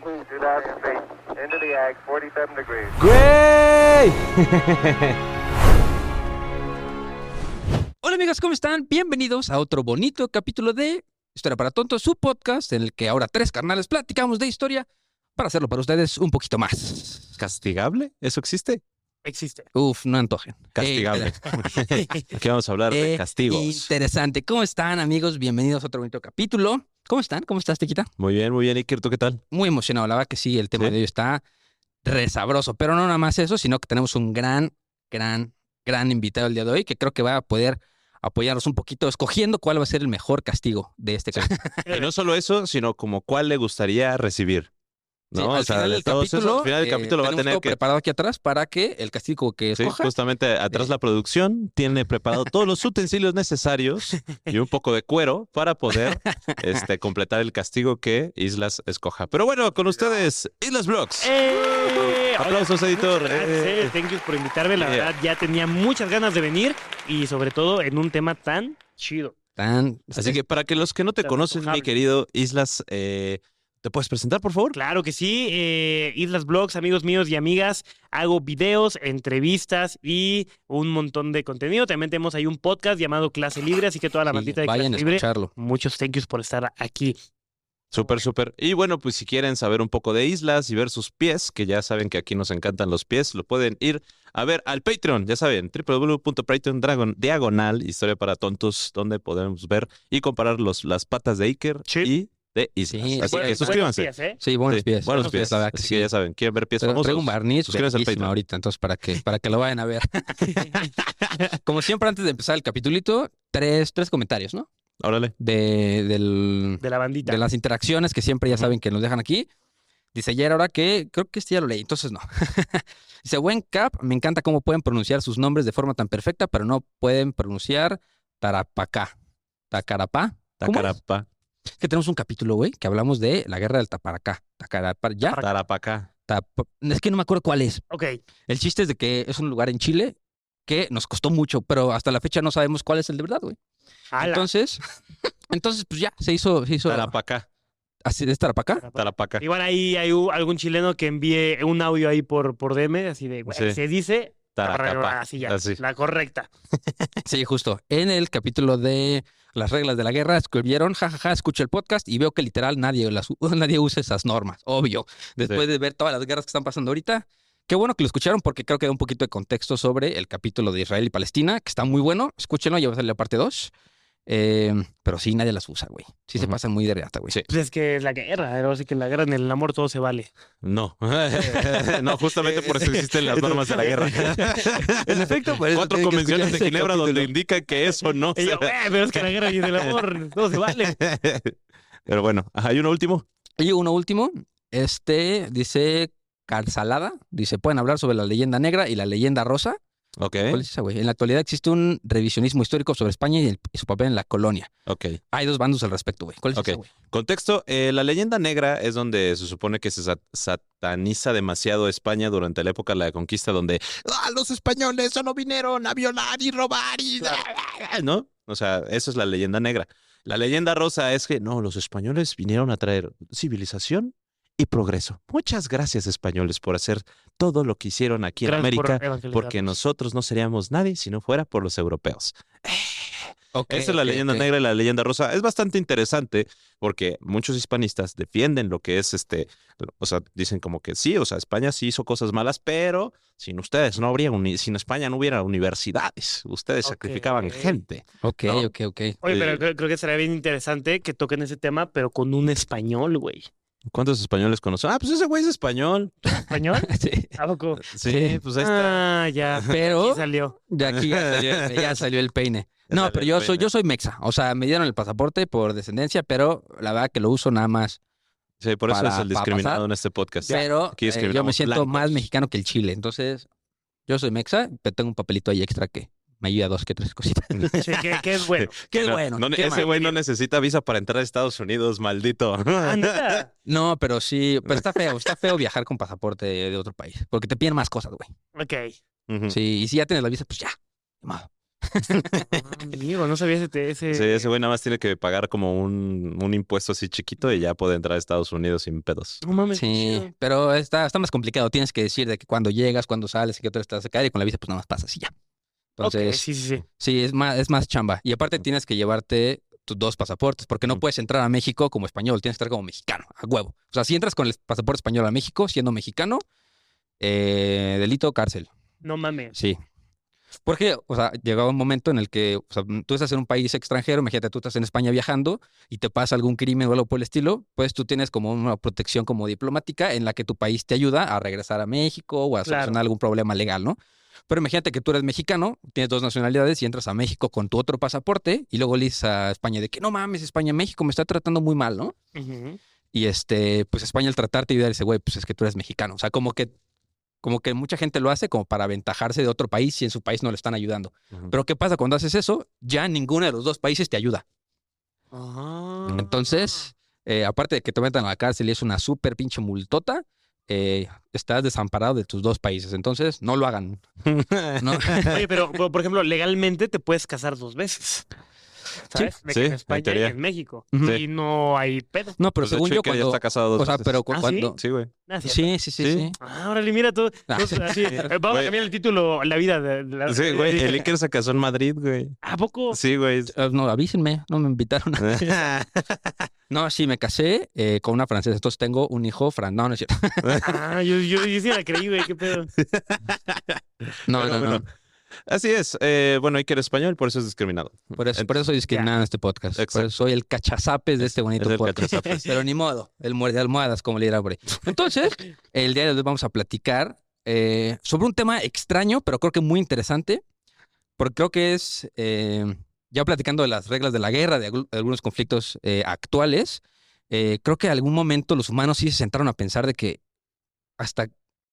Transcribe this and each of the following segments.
2000 feet. Into the ag, 47 degrees. ¡Güey! Hola amigos, ¿cómo están? Bienvenidos a otro bonito capítulo de Historia para Tontos, su podcast en el que ahora tres carnales platicamos de historia para hacerlo para ustedes un poquito más ¿Castigable? ¿Eso existe? Existe. Uf, no antojen. Castigable. Aquí vamos a hablar de castigos. Interesante. ¿Cómo están amigos? Bienvenidos a otro bonito capítulo. ¿Cómo están? ¿Cómo estás, Tequita? Muy bien, Iker, ¿tú qué tal? Muy emocionado, la verdad que sí, el tema ¿Sí? de hoy está re sabroso, pero no nada más eso, sino que tenemos un gran invitado el día de hoy que creo que va a poder apoyarnos un poquito escogiendo cuál va a ser el mejor castigo de este caso. Y no solo eso, sino como cuál le gustaría recibir. ¿No? Sí, O al sea, final de del todos capítulo, esos, al final del capítulo va a tenemos tener todo que... preparado aquí atrás para que el castigo que Sí, escoja justamente atrás la producción tiene preparado todos los utensilios necesarios y un poco de cuero para poder completar el castigo que Islas escoja. Pero bueno, con ustedes, Islas Vlogs. Aplausos, editor. Gracias, thank you por invitarme. La verdad, ya tenía muchas ganas de venir y sobre todo en un tema tan chido. Así que para que los que no te Tan conocen, mi antojable. querido Islas, ¿te puedes presentar, por favor? Claro que sí. Islas Vlogs, amigos míos y amigas. Hago videos, entrevistas y un montón de contenido. También tenemos ahí un podcast llamado Clase Libre, así que toda la Sí, bandita de vayan Clase a Libre. escucharlo. Muchos thank yous por estar aquí. Súper. Y bueno, pues si quieren saber un poco de Islas y ver sus pies, que ya saben que aquí nos encantan los pies, lo pueden ir a ver al Patreon, ya saben, www.patreon.com/diagonal Historia para Tontos, donde podemos ver y comparar las patas de Iker Sí. y de Islas. Sí, Así bueno, que suscríbanse. Buenos días, ¿eh? Sí, buenos Sí, pies. buenos pies. la verdad que Así sí. que ya saben, quieren ver pies famosos. Traigo un barniz suscríbanse al bellísimo Patreon. ahorita, entonces para que lo vayan a ver. Como siempre, antes de empezar el capitulito, tres comentarios, ¿no? Órale. De De la bandita. las interacciones que siempre ya Ujú. saben que nos dejan aquí. Dice ayer ahora que creo que este ya lo leí, entonces no. Dice, buen Cap, me encanta cómo pueden pronunciar sus nombres de forma tan perfecta, pero no pueden pronunciar Tarapacá. ¿Tacarapá? ¿Cómo es? Tacarapá. Es que tenemos un capítulo, güey, que hablamos de la guerra del Taparacá. ¿Ya? Tarapacá. Es que no me acuerdo cuál es. Ok. El chiste es de que es un lugar en Chile que nos costó mucho, pero hasta la fecha no sabemos cuál es el de verdad, güey. Ala. Entonces, pues ya, se hizo Tarapacá. así de Tarapacá. Tarapacá. Igual ahí hay algún chileno que envíe un audio ahí por DM, así de, güey, Sí. se dice Taracapá. así ya, Así. la correcta. Sí, justo. En el capítulo de las reglas de la guerra escribieron, jajaja, escucho el podcast y veo que literal nadie usa esas normas, obvio. Después de ver todas las guerras que están pasando ahorita, qué bueno que lo escucharon porque creo que da un poquito de contexto sobre el capítulo de Israel y Palestina, que está muy bueno. Escúchenlo, ya va a salir la parte 2. Pero sí, nadie las usa, güey. Sí se Ujú. pasan muy de reata, güey. Sí. Pues es que es la guerra, ahora sí que en la guerra, en el amor todo se vale. No. No, justamente por eso existen las normas de la guerra. En efecto, por eso 4 tienen que convenciones de escuchar ese Ginebra donde capítulo. indican que eso no Y se yo, pero es que en la guerra y en el amor todo se vale. Pero bueno, ¿hay uno último? Y uno último, dice Carsalada, dice, pueden hablar sobre la leyenda negra y la leyenda rosa. Ok, ¿Cuál es esa, güey? En la actualidad existe un revisionismo histórico sobre España y su papel en la colonia. ok. Hay dos bandos al respecto, güey. ¿Cuál es Ok. esa, güey? Contexto, la leyenda negra es donde se supone que se sataniza demasiado España durante la época de la conquista, donde los españoles solo vinieron a violar y robar y... ¿No? O sea, eso es la leyenda negra. La leyenda rosa es que, no, los españoles vinieron a traer civilización y progreso. Muchas gracias, españoles, por hacer todo lo que hicieron aquí en Gracias por América, evangelizarnos. porque nosotros no seríamos nadie si no fuera por los europeos. Ok, Esa es la ok, leyenda ok. negra y la leyenda rosa. Es bastante interesante porque muchos hispanistas defienden lo que es o sea, dicen como que sí, o sea, España sí hizo cosas malas, pero sin ustedes no habría, sin España no hubiera universidades. Ustedes Ok. sacrificaban gente. Ok, ¿no? ok. Oye, pero creo que sería bien interesante que toquen ese tema, pero con un español, güey. ¿Cuántos españoles conocen? Ah, pues ese güey es español. ¿Español? Sí. ¿A poco? Sí, pues ahí está. Ah, ya. Pero Aquí salió. de aquí ya salió el peine. Ya No, salió pero el yo peine. soy mexa. O sea, me dieron el pasaporte por descendencia, pero la verdad que lo uso nada más. Sí, por eso Para- es el para discriminado pasar. en este podcast. Pero Aquí yo me discriminamos siento blancos. más mexicano que el chile. Entonces, yo soy mexa, pero tengo un papelito ahí extra que me ayuda 2 que 3 cositas. Sí, que es bueno. Qué No, bueno. no, qué ese mal. güey no necesita visa para entrar a Estados Unidos, maldito. Ah, neta. No, pero sí, pero está feo viajar con pasaporte de otro país, porque te piden más cosas, güey. Ok. Ujú. Sí, y si ya tienes la visa, pues ya. Ni modo. Amigo, no sabía ese... Sí, ese güey nada más tiene que pagar como un impuesto así chiquito y ya puede entrar a Estados Unidos sin pedos. No mames, qué Sí, chido. pero está más complicado. Tienes que decir de que cuando llegas, cuando sales, y que otro estás acá y con la visa pues nada más pasas y ya. Ok, Entonces, sí, sí, sí. sí, es más chamba. Y aparte tienes que llevarte tus 2 pasaportes, porque no puedes entrar a México como español, tienes que entrar como mexicano, a huevo. O sea, si entras con el pasaporte español a México, siendo mexicano, delito, cárcel. No mames. Sí. Porque, o sea, llegaba un momento en el que, o sea, tú estás en un país extranjero, imagínate, tú estás en España viajando y te pasa algún crimen o algo por el estilo, pues tú tienes como una protección como diplomática en la que tu país te ayuda a regresar a México o a Claro. solucionar algún problema legal, ¿no? Pero imagínate que tú eres mexicano, tienes 2 nacionalidades y entras a México con tu otro pasaporte y luego le dices a España de que no mames, España, México me está tratando muy mal, ¿no? Ujú. Y pues España al tratarte y dice, güey, pues es que tú eres mexicano. O sea, como que mucha gente lo hace como para aventajarse de otro país si en su país no le están ayudando. Ujú. Pero ¿qué pasa cuando haces eso? Ya ninguno de los 2 países te ayuda. Ah. Entonces, aparte de que te metan a la cárcel y es una súper pinche multota, estás desamparado de tus 2 países. Entonces, no lo hagan. No. Oye, pero por ejemplo, legalmente te puedes casar 2 veces. ¿Sabes? De que sí, en en España y teoría. en México. Ujú. Y no hay pedo. No, pero Pues de según hecho, yo, Iker ya cuando... está casado 2 O sea, veces. pero ¿Ah, sí? cuando... Sí, güey. Ah, ¿cierto? Sí. Sí. Ah, órale, mira tú. Ah. Así, vamos a Güey. cambiar el título La vida de la... Sí, güey. El Iker se casó en Madrid, güey. ¿A poco? Sí, güey. No, avísenme, no me invitaron. No, sí, me casé con una francesa, entonces tengo un hijo No, no es cierto. Ah, yo sí la creí, güey, qué pedo. No, Pero no, bueno, no. Así es. Bueno, Iker es español, por eso es discriminado. Por eso soy discriminado en este podcast. Por Exacto. eso soy el cachazapes de este bonito Es el podcast. cachazapes. Pero ni modo, el muerde almohadas, como le dirá por ahí. Entonces, el día de hoy vamos a platicar sobre un tema extraño, pero creo que muy interesante, porque creo que es, ya platicando de las reglas de la guerra, de algunos conflictos actuales, creo que en algún momento los humanos sí se sentaron a pensar de que hasta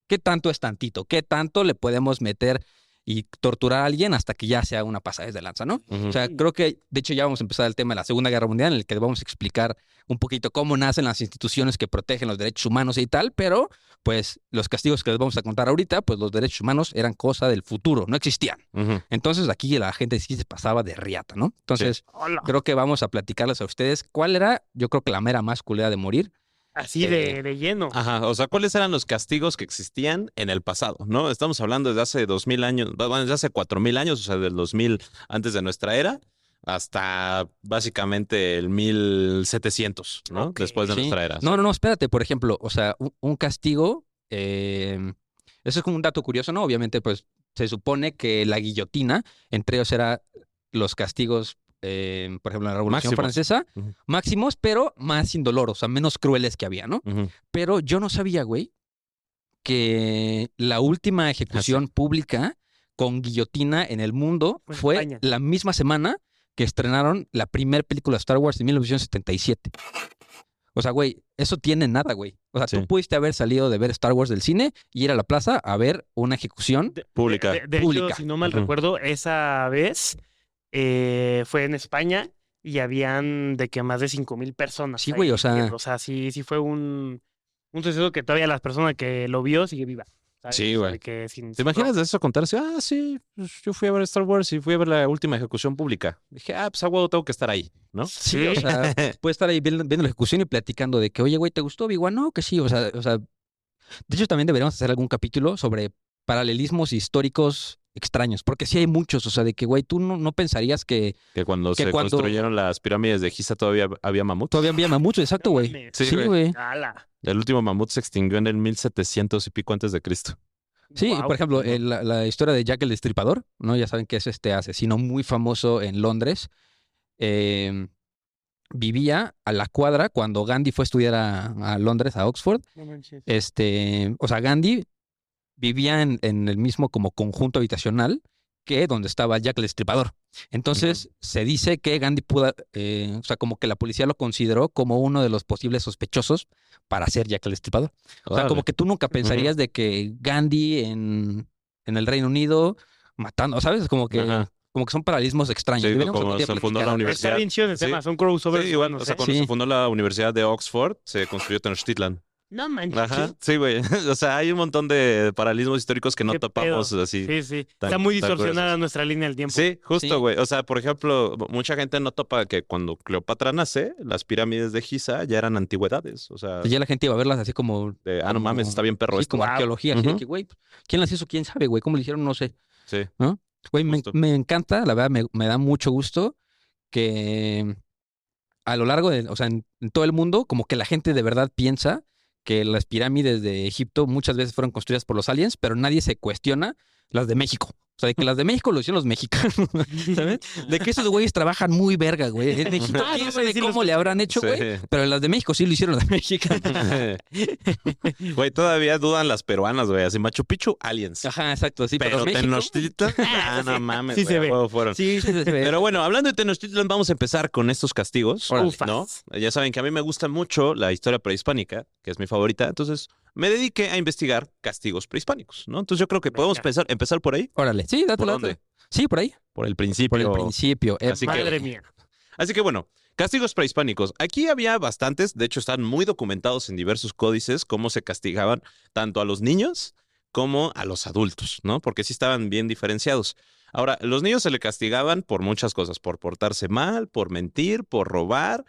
qué tanto es tantito, qué tanto le podemos meter y torturar a alguien hasta que ya sea una pasada de lanza, ¿no? Ujú. O sea, creo que, de hecho, ya vamos a empezar el tema de la Segunda Guerra Mundial, en el que vamos a explicar un poquito cómo nacen las instituciones que protegen los derechos humanos y tal, pero, pues, los castigos que les vamos a contar ahorita, pues los derechos humanos eran cosa del futuro, no existían. Ujú. Entonces, aquí la gente sí se pasaba de riata, ¿no? Entonces, Hola. creo que vamos a platicarles a ustedes cuál era, yo creo que la mera más culera de morir. Así de lleno. Ajá, o sea, ¿cuáles eran los castigos que existían en el pasado, no? Estamos hablando desde hace 2000 años, bueno, desde hace 4000 años, o sea, del 2000 antes de nuestra era, hasta básicamente el 1700, ¿no? Ok. Después de Sí. nuestra era. No, espérate, por ejemplo, o sea, un castigo, eso es como un dato curioso, ¿no? Obviamente, pues se supone que la guillotina, entre ellos era los castigos, por ejemplo, en la Revolución Máximos. Francesa, Ujú. máximos, pero más indoloros, o sea, menos crueles que había, ¿no? Ujú. Pero yo no sabía, güey, que la última ejecución pública con guillotina en el mundo Fue en fue España. la misma semana que estrenaron la primera película de Star Wars en 1977. O sea, güey, eso tiene nada, güey. O sea, Sí. tú pudiste haber salido de ver Star Wars del cine y ir a la plaza a ver una ejecución. Pública. De Pública. hecho, si no mal Ujú. recuerdo, esa vez fue en España y habían de que más de 5,000 personas. Sí, ahí güey, o sea- viendo. O sea, sí fue un suceso que todavía las personas que lo vio sigue viva. ¿sabes? Sí, O sea, güey. de que ¿Te imaginas de eso contar así? Ah, sí, pues yo fui a ver Star Wars y fui a ver la última ejecución pública. Dije, pues a huevo tengo que estar ahí, ¿no? Sí, o sea, puedes estar ahí viendo la ejecución y platicando de que, oye, güey, ¿te gustó Obi-Wan? No, que sí, o sea, de hecho también deberíamos hacer algún capítulo sobre paralelismos históricos extraños, porque sí hay muchos, o sea, de que, güey, tú no pensarías que Que cuando Que se cuando- construyeron las pirámides de Giza todavía había mamuts. todavía había mamuts, exacto, No güey. mames. Sí, Sí, güey. güey. ¡Hala! El último mamut se extinguió en el 1700 y pico antes de Cristo. Sí, Guau. por ejemplo, la historia de Jack el Destripador, ¿no? Ya saben que es este asesino muy famoso en Londres. Vivía a la cuadra cuando Gandhi fue a estudiar a Londres, a Oxford. No manches. O sea, Gandhi vivía en el mismo como conjunto habitacional que donde estaba Jack el Destripador. Entonces, se dice que Gandhi pudo, o sea, como que la policía lo consideró como uno de los posibles sospechosos para ser Jack el Destripador. O sea, como que tú nunca pensarías de que Gandhi en el Reino Unido matando, ¿sabes? Como que Ajá. son paralelismos extraños. Sí, Deberíamos como algún día se fundó la platicar. universidad. Está bien chido el Sí. tema, son crossovers. Sí, igual, o buenos, sea, ¿eh? cuando Sí. se fundó la Universidad de Oxford, se construyó Tenochtitlan. No manches. Ajá, sí, güey. O sea, hay un montón de paralelismos históricos que no Qué topamos pedo. así. Sí, sí. tan- Está muy tan distorsionada gruesos. nuestra línea del tiempo. Sí, justo, Sí. güey. O sea, por ejemplo, mucha gente no topa que cuando Cleopatra nace, las pirámides de Giza ya eran antigüedades. O sea, Ya la gente iba a verlas así como... no mames, está bien perro Sí, esto. como Wow. arqueología. Así de Ujú. que, güey, ¿quién las hizo? ¿Quién sabe, güey? ¿Cómo lo hicieron? No sé. Sí. Güey, Justo. me encanta, la verdad, me da mucho gusto que a lo largo de, o sea, en todo el mundo, como que la gente de verdad piensa que las pirámides de Egipto muchas veces fueron construidas por los aliens, pero nadie se cuestiona las de México. O sea, de que las de México lo hicieron los mexicanos, ¿sabes? De que esos güeyes trabajan muy verga, güey. En Egipto, Ah, quién no, sabe sí, cómo le habrán hecho, güey. Sí. Pero las de México sí lo hicieron los de México. Güey, todavía dudan las peruanas, güey. Así Machu Picchu, aliens. Ajá, exacto, sí, Pero México... Tenochtitlan, no mames, Sí güey, se a ve. huevo fueron. Sí, sí, se ve. Pero bueno, hablando de Tenochtitlan, vamos a empezar con estos castigos, Órale. ¿no? Ya saben que a mí me gusta mucho la historia prehispánica, que es mi favorita, entonces me dediqué a investigar castigos prehispánicos, ¿no? Entonces yo creo que podemos Venga. empezar por ahí, Órale, sí, ¿por dátela, dónde? dátela. Sí, por ahí. Por el principio. Por el principio. Así que- Madre mía. Así que bueno, castigos prehispánicos. Aquí había bastantes, de hecho están muy documentados en diversos códices cómo se castigaban tanto a los niños como a los adultos, ¿no? Porque sí estaban bien diferenciados. Ahora, los niños se le castigaban por muchas cosas, por portarse mal, por mentir, por robar,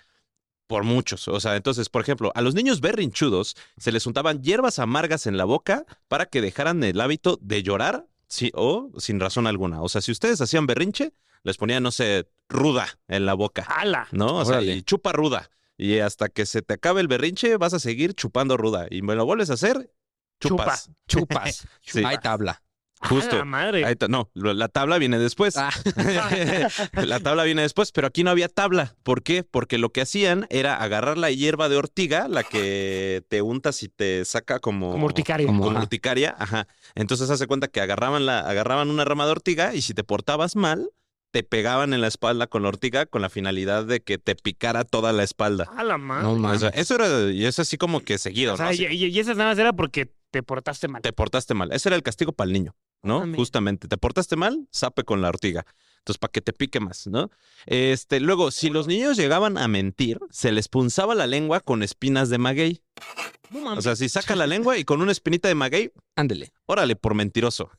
por muchos. O sea, entonces, por ejemplo, a los niños berrinchudos se les untaban hierbas amargas en la boca para que dejaran el hábito de llorar, sí, o sin razón alguna. O sea, si ustedes hacían berrinche, les ponían, no sé, ruda en la boca, ¡Hala! ¿no? O sea, Órale. y chupa ruda. Y hasta que se te acabe el berrinche, vas a seguir chupando ruda. Y me lo vuelves a hacer, chupas. Chupas. Sí. Hay tabla. Justo. ¡A la madre! Ahí no, la tabla viene después. Ah. La tabla viene después, pero aquí no había tabla. ¿Por qué? Porque lo que hacían era agarrar la hierba de ortiga, la que te untas y te saca como... Como urticaria. Como Ajá. urticaria, ajá. Entonces hace cuenta que agarraban una rama de ortiga y si te portabas mal, te pegaban en la espalda con la ortiga con la finalidad de que te picara toda la espalda. ¡A la madre! No O mames. sea, eso era, y es así como que seguido, O sea, ¿no? y esas nada más era porque te portaste mal. Te portaste mal. Ese era el castigo para el niño, ¿no? Mames. Justamente. Te portaste mal, zape con la ortiga. Entonces, para que te pique más, ¿no? Luego, si los niños llegaban a mentir, se les punzaba la lengua con espinas de maguey. No mames. O sea, si saca la lengua y con una espinita de maguey, Ándele. órale, por mentiroso.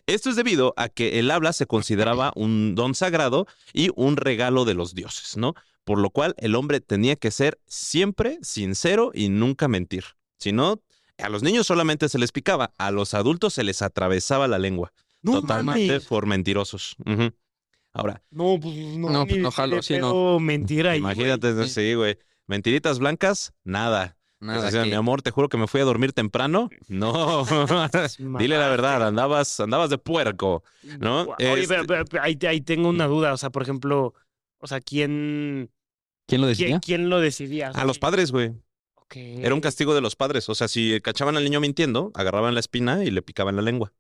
Esto es debido a que el habla se consideraba un don sagrado y un regalo de los dioses, ¿no? Por lo cual el hombre tenía que ser siempre sincero y nunca mentir. Si no, a los niños solamente se les picaba, a los adultos se les atravesaba la lengua. no Totalmente mames. por mentirosos. Ujú. Ahora, No, pues no. No, ni pues no de jalo, sí, pedo mentira ahí, imagínate, güey. sí, güey. Mentiritas blancas, nada. Nada. Decían, que- mi amor, te juro que me fui a dormir temprano. No. güey. Dile la verdad, andabas de puerco, ¿no? Oye, pero ahí tengo una duda. O sea, por ejemplo, o sea, ¿quién ¿Quién lo decía? lo decidía? O sea, A los padres, güey. ok. Era un castigo de los padres. O sea, si cachaban al niño mintiendo, agarraban la espina y le picaban la lengua.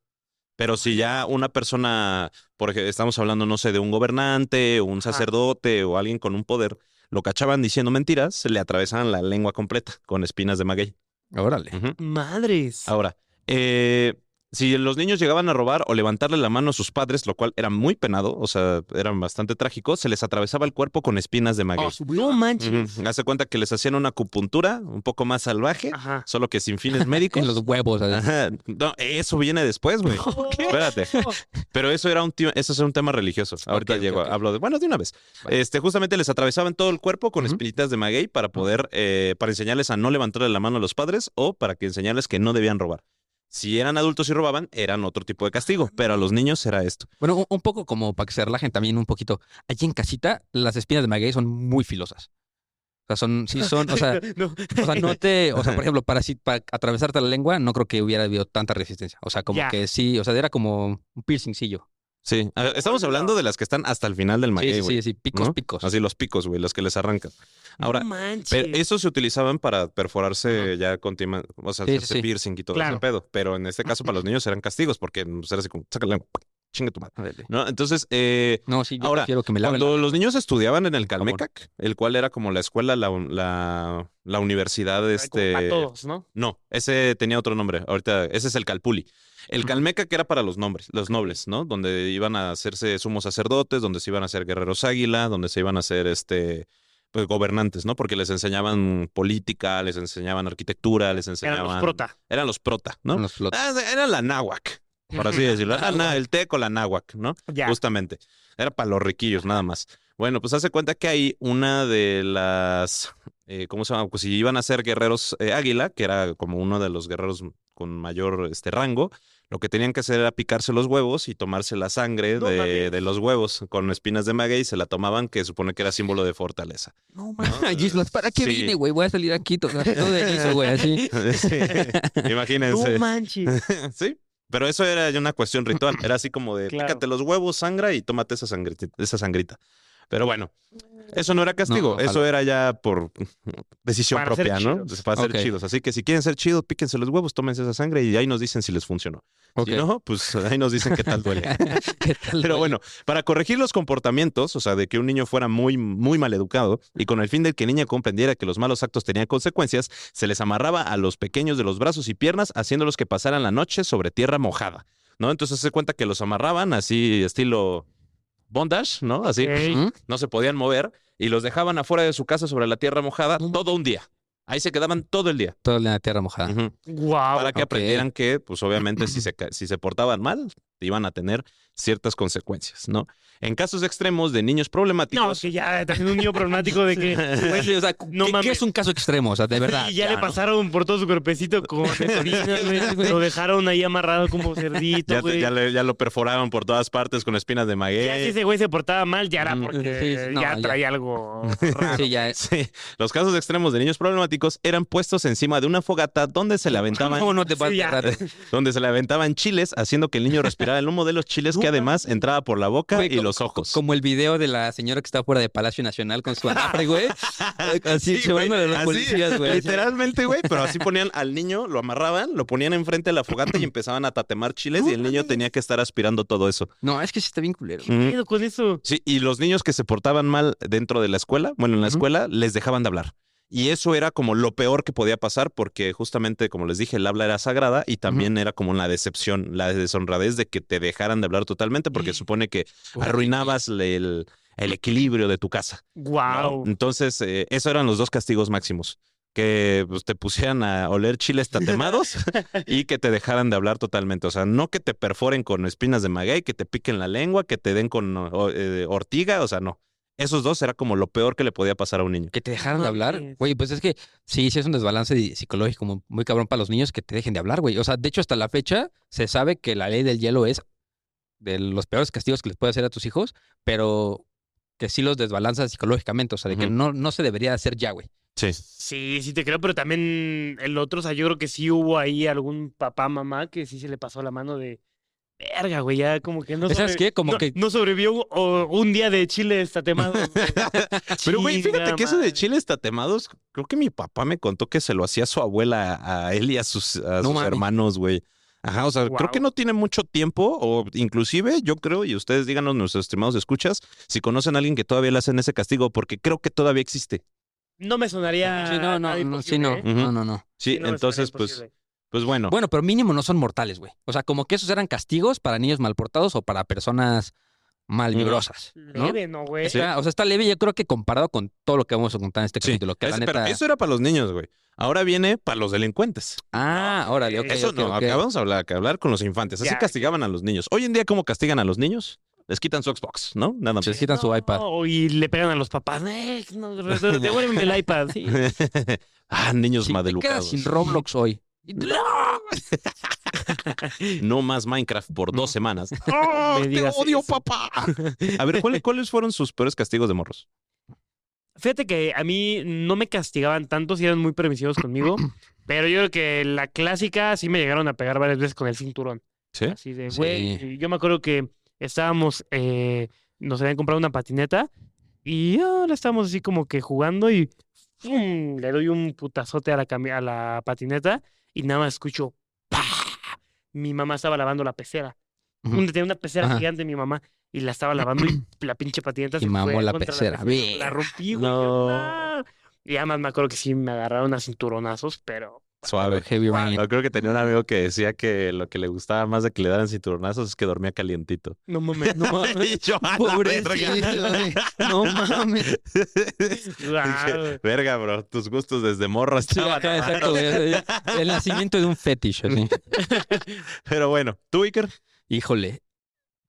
Pero si ya una persona, porque estamos hablando, no sé, de un gobernante, un Ajá. sacerdote o alguien con un poder, lo cachaban diciendo mentiras, se le atravesaban la lengua completa con espinas de maguey. Órale. Ujú. Madres. Ahora, si los niños llegaban a robar o levantarle la mano a sus padres, lo cual era muy penado, o sea, eran bastante trágicos, se les atravesaba el cuerpo con espinas de maguey. No manches. Ujú. Hace cuenta que les hacían una acupuntura un poco más salvaje, Ajá. solo que sin fines médicos. En los huevos. así. Ajá. No, eso viene después, güey. Espérate. Pero eso era eso es un tema religioso. Ahorita Ok, ok, llego, ok. hablo de, bueno, de una vez. Vale. Justamente les atravesaban todo el cuerpo con Ujú. espinitas de maguey para poder, para enseñarles a no levantarle la mano a los padres o para que enseñarles que no debían robar. Si eran adultos y robaban, eran otro tipo de castigo, pero a los niños era esto. Bueno, un poco como para que se relajen también un poquito. Allí en casita, las espinas de maguey son muy filosas. O sea, o sea, No. o sea, por ejemplo, para atravesarte la lengua, no creo que hubiera habido tanta resistencia. O sea, como Ya. que sí, o sea, era como un piercingcillo. Sí, estamos hablando de las que están hasta el final del maguey, Sí, güey. sí, picos, ¿no? picos. Así los picos, güey, los que les arrancan. Ahora, No manches. pero esos se utilizaban para perforarse ya o sea, Sí, hacerse sí. piercing y todo Claro. ese pedo. Pero en este caso, para los niños eran castigos, porque pues, era así como, saca la lengua, chingue tu madre. Órale. ¿No? Entonces, No, sí, yo ahora, quiero que me laven. cuando los niños estudiaban en el Calmecac, el cual era como la escuela, la universidad, Como para todos, ¿no? No, ese tenía otro nombre. Ahorita, ese es el Calpuli. El Calmecac era para los nobles, ¿no? Donde iban a hacerse sumos sacerdotes, donde se iban a hacer guerreros águila, donde se iban a hacer pues, gobernantes, ¿no? Porque les enseñaban política, les enseñaban arquitectura, les enseñaban... Eran los prota. Eran los prota, ¿no? Los flotas. Era la náhuac, por así decirlo. Era el té con la náhuac, ¿no? Ya. Justamente. Era para los riquillos, nada más. Bueno, pues hace cuenta que ahí una de las... ¿cómo se llama? Pues si iban a ser guerreros águila, que era como uno de los guerreros con mayor rango, lo que tenían que hacer era picarse los huevos y tomarse la sangre No mames. de los huevos con espinas de maguey, se la tomaban, que supone que era símbolo de fortaleza. No, Gislos, ¿para qué Sí. vine, güey? Voy a salir aquí todo de guiso, güey, así. Sí, imagínense. No manches. Sí, pero eso era ya una cuestión ritual. Era así como de Claro. pícate los huevos, sangra y tómate esa sangrita. Pero bueno, eso no era castigo, No, eso ojalá. era ya por decisión Para ser propia, ¿no? chidos. Para ser Ok. chidos. Así que si quieren ser chidos, píquense los huevos, tómense esa sangre y ahí nos dicen si les funcionó. Ok. Si no, pues ahí nos dicen qué tal duele. ¿Qué tal, Pero güey? bueno, para corregir los comportamientos, o sea, de que un niño fuera muy, muy mal educado y con el fin de que el niño comprendiera que los malos actos tenían consecuencias, se les amarraba a los pequeños de los brazos y piernas, haciéndolos que pasaran la noche sobre tierra mojada, ¿no? Entonces se cuenta que los amarraban así, estilo bondage, ¿no? Así, Ok. ¿Mm? no se podían mover y los dejaban afuera de su casa sobre la tierra mojada todo un día. Ahí se quedaban todo el día. Todo en la tierra mojada. Ujú. Guau. Para que ok. aprendieran que, pues obviamente, si se portaban mal, iban a tener ciertas consecuencias, ¿no? En casos extremos de niños problemáticos. No, es que ya también un niño problemático de que Pues, o sea, no ¿qué mames. es un caso extremo? O sea, de verdad. y ya le ¿no? pasaron por todo su cuerpecito con orinas, güey. Lo dejaron ahí amarrado como cerdito, güey. Ya lo perforaron por todas partes con espinas de Ya si maguey. ese güey se portaba mal, ya era porque Sí, no, ya ya. traía algo raro. Sí, ya. Sí, los casos extremos de niños problemáticos eran puestos encima de una fogata donde se le aventaban, ¿Cómo no te vas Sí, ya. a agarrar? donde se le aventaban chiles, haciendo que el niño respirara el humo de los chiles que además entraba por la boca Güey, y los ojos. Como el video de la señora que está fuera de Palacio Nacional con su anafre, güey. Así, Sí, güey, llevándole a los así, policías, güey. literalmente, güey, pero así ponían al niño, lo amarraban, lo ponían enfrente de la fogata y empezaban a tatemar chiles y el niño tenía que estar aspirando todo eso. No, es que sí está bien culero. Ujú. ¿Qué pedo con eso? Sí, y los niños que se portaban mal dentro de la escuela, bueno, en la Ujú. escuela, les dejaban de hablar. Y eso era como lo peor que podía pasar porque justamente, como les dije, el habla era sagrada y también era como la decepción, la deshonradez de que te dejaran de hablar totalmente porque supone que arruinabas el equilibrio de tu casa. ¿no? Guau. Entonces, esos eran los dos castigos máximos. Que pues, te pusieran a oler chiles tatemados y que te dejaran de hablar totalmente. O sea, no que te perforen con espinas de maguey, que te piquen la lengua, que te den con ortiga, o sea, no. Esos dos era como lo peor que le podía pasar a un niño. Que te dejaran de No hablar. mames. Güey, pues es que sí es un desbalance psicológico muy cabrón para los niños que te dejen de hablar, güey. O sea, de hecho, hasta la fecha se sabe que la ley del hielo es de los peores castigos que les puede hacer a tus hijos, pero que sí los desbalanza psicológicamente. O sea, de que Ujú. no se debería hacer ya, güey. Sí. Sí, sí te creo, pero también el otro, o sea, yo creo que sí hubo ahí algún papá, mamá que sí se le pasó la mano de verga, güey, ya como que no ¿Sabes qué? Como que- no sobrevivió un día de chile tatemado. Pero, güey, fíjate que eso de chiles tatemados, creo que mi papá me contó que se lo hacía su abuela a él y a sus mames. hermanos, güey. Ajá, o sea, creo Guau. que no tiene mucho tiempo, o inclusive yo creo, y ustedes díganos, nuestros estimados escuchas, si conocen a alguien que todavía le hacen ese castigo, porque creo que todavía existe. No me sonaría Sí, no, nada sí, imposible, no. ¿eh? Ujú. No. Sí, Sí, no me entonces, sonaría pues, imposible. pues bueno. Bueno, pero mínimo no son mortales, güey. O sea, como que esos eran castigos para niños malportados o para personas malvibrosas, ¿no? Leve, ¿no, güey? O sea, está leve, yo creo que comparado con todo lo que vamos a contar en este Sí, capítulo, que la pero neta... eso era para los niños, güey. Ahora viene para los delincuentes. Ah, órale, ok, Eso ok, no, ok. acabamos de hablar con los infantes. Así Ya. castigaban a los niños. Hoy en día, ¿cómo castigan a los niños? Les quitan su Xbox, ¿no? Nada más. Les quitan su iPad. Y le pegan a los papás. No, devuélveme el iPad. Sí. Niños Si te quedas maleducados. sin Roblox hoy. No más Minecraft por 2 semanas. Me ¡Te digas odio, eso. papá! A ver, ¿cuáles fueron sus peores castigos de morros? Fíjate que a mí no me castigaban tanto, si eran muy permisivos conmigo, pero yo creo que la clásica sí me llegaron a pegar varias veces con el cinturón. ¿Sí? Así de, Sí. güey, yo me acuerdo que estábamos, nos habían comprado una patineta y ahora estábamos así como que jugando y ¡fum! Le doy un putazote a a la patineta y nada más escucho ¡pah! Mi mamá estaba lavando la pecera. Ujú. Tenía una pecera Ajá. gigante mi mamá y la estaba lavando y la pinche patineta Y se mamó fue la contra pecera. La rompí, güey. No. ¡No! Y además me acuerdo que sí me agarraron a cinturonazos, pero Suave. Heavy rain. No, creo que tenía un amigo que decía que lo que le gustaba más de que le daran cinturonazos es que dormía calientito. No mames, no mames. Y yo, "A la Pobrecito, verga". güey. No mames. Guau. Verga, bro. Tus gustos desde morro Sí, estaban ajá, exacto, raros. güey. El nacimiento de un fetish, así. Pero bueno, ¿tú, Iker? Híjole.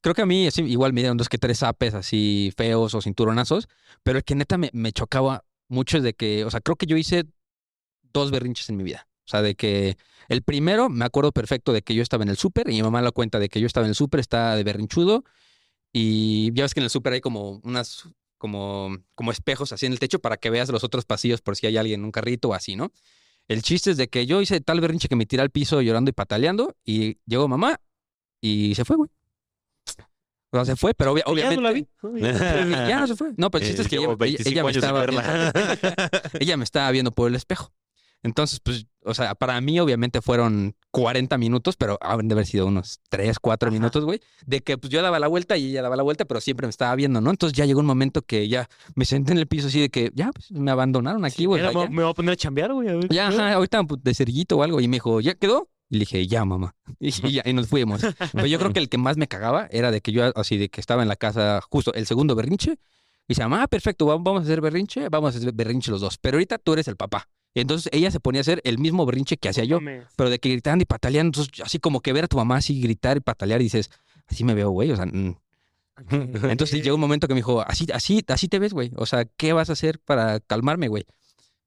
Creo que a mí sí, igual me dieron 2 que 3 apes así feos o cinturonazos, pero el que neta me chocaba mucho es de que, o sea, creo que yo hice 2 berrinches en mi vida. O sea, de que el primero me acuerdo perfecto de que yo estaba en el súper y mi mamá la cuenta de que yo estaba en el súper, estaba de berrinchudo y ya ves que en el súper hay como unas, como espejos así en el techo para que veas los otros pasillos por si hay alguien en un carrito o así, ¿no? El chiste es de que yo hice tal berrinche que me tiré al piso llorando y pataleando y llegó mamá y se fue, güey. O sea, se fue, pero Ya obviamente... no la vi. Ya no se fue. No, pero el chiste es que Llevo 25 ella me años de estaba verla. ella me estaba viendo por el espejo. Entonces, pues, o sea, para mí obviamente fueron 40 minutos, pero han de haber sido unos 3, 4 Ajá. minutos, güey, de que pues yo daba la vuelta y ella daba la vuelta, pero siempre me estaba viendo, ¿no? Entonces ya llegó un momento que ya me senté en el piso así de que ya, pues me abandonaron aquí, güey. Mira, o sea, me voy a poner a chambear, güey. A ver. ya, ajá, ahorita pues, de cerillito o algo. Y me dijo, ¿ya quedó? Y le dije, ya, mamá. Y nos fuimos. Pero yo creo que el que más me cagaba era de que yo, así, de que estaba en la casa, justo el segundo berrinche. Y se llama, perfecto, vamos a hacer berrinche, vamos a hacer berrinche los dos. Pero ahorita tú eres el papá. Y entonces ella se ponía a hacer el mismo berrinche que hacía yo, Mames. pero de que gritaban y pataleando. Entonces, así como que ver a tu mamá así gritar y patalear y dices, así me veo, güey. O sea, entonces llegó un momento que me dijo, así te ves, güey. O sea, ¿qué vas a hacer para calmarme, güey?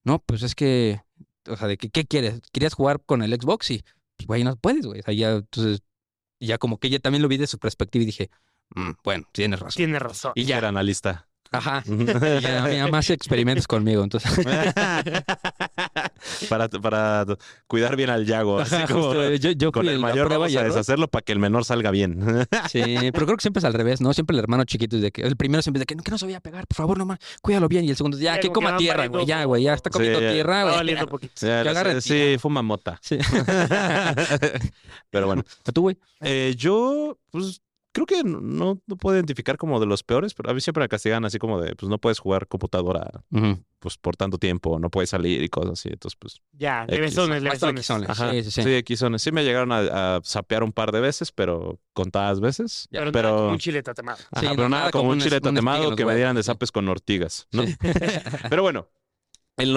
No, pues es que, o sea, ¿qué quieres? ¿Querías jugar con el Xbox? Y, pues, güey, no puedes, güey. O sea, ya, entonces, ya como que ella también lo vi de su perspectiva y dije, bueno, tienes razón. Tienes razón. Y ya, Era analista. ajá. Y ya, mi mamá hace experimentos conmigo, entonces. para cuidar bien al Yago. Así Ajá, como, justo, yo con fui el la mayor prueba vamos y a error. deshacerlo para que el menor salga bien. Sí, pero creo que siempre es al revés, ¿no? Siempre el hermano chiquito es de que el primero siempre es de que no se vaya a pegar, por favor, nomás, cuídalo bien. Y el segundo, ya, Ya, que como que coma van tierra, valiendo güey, ya está Sí, comiendo ya. tierra, Va güey. valiendo poquito. Sí, agarre sí, tierra. fuma mota. Sí. Pero bueno, ¿A tú, güey? yo, pues, creo que no puedo identificar como de los peores, pero a mí siempre me castigan así como de, pues, no puedes jugar computadora, Ujú. pues, por tanto tiempo, no puedes salir y cosas así. Entonces, pues, Ya, X. levesones, Hasta levesones. aquí son, ajá. sí, sí, sí. Sí, X-Zones. Sí me llegaron a sapear un par de veces, pero contadas veces. Ya, Pero, pero- nada, como un chile tatemado. Ajá, Sí, pero no, nada nada como como un un chile espiga en tatemado los que me dieran de huevos, sí. zapes con ortigas, ¿no? Sí. Pero bueno,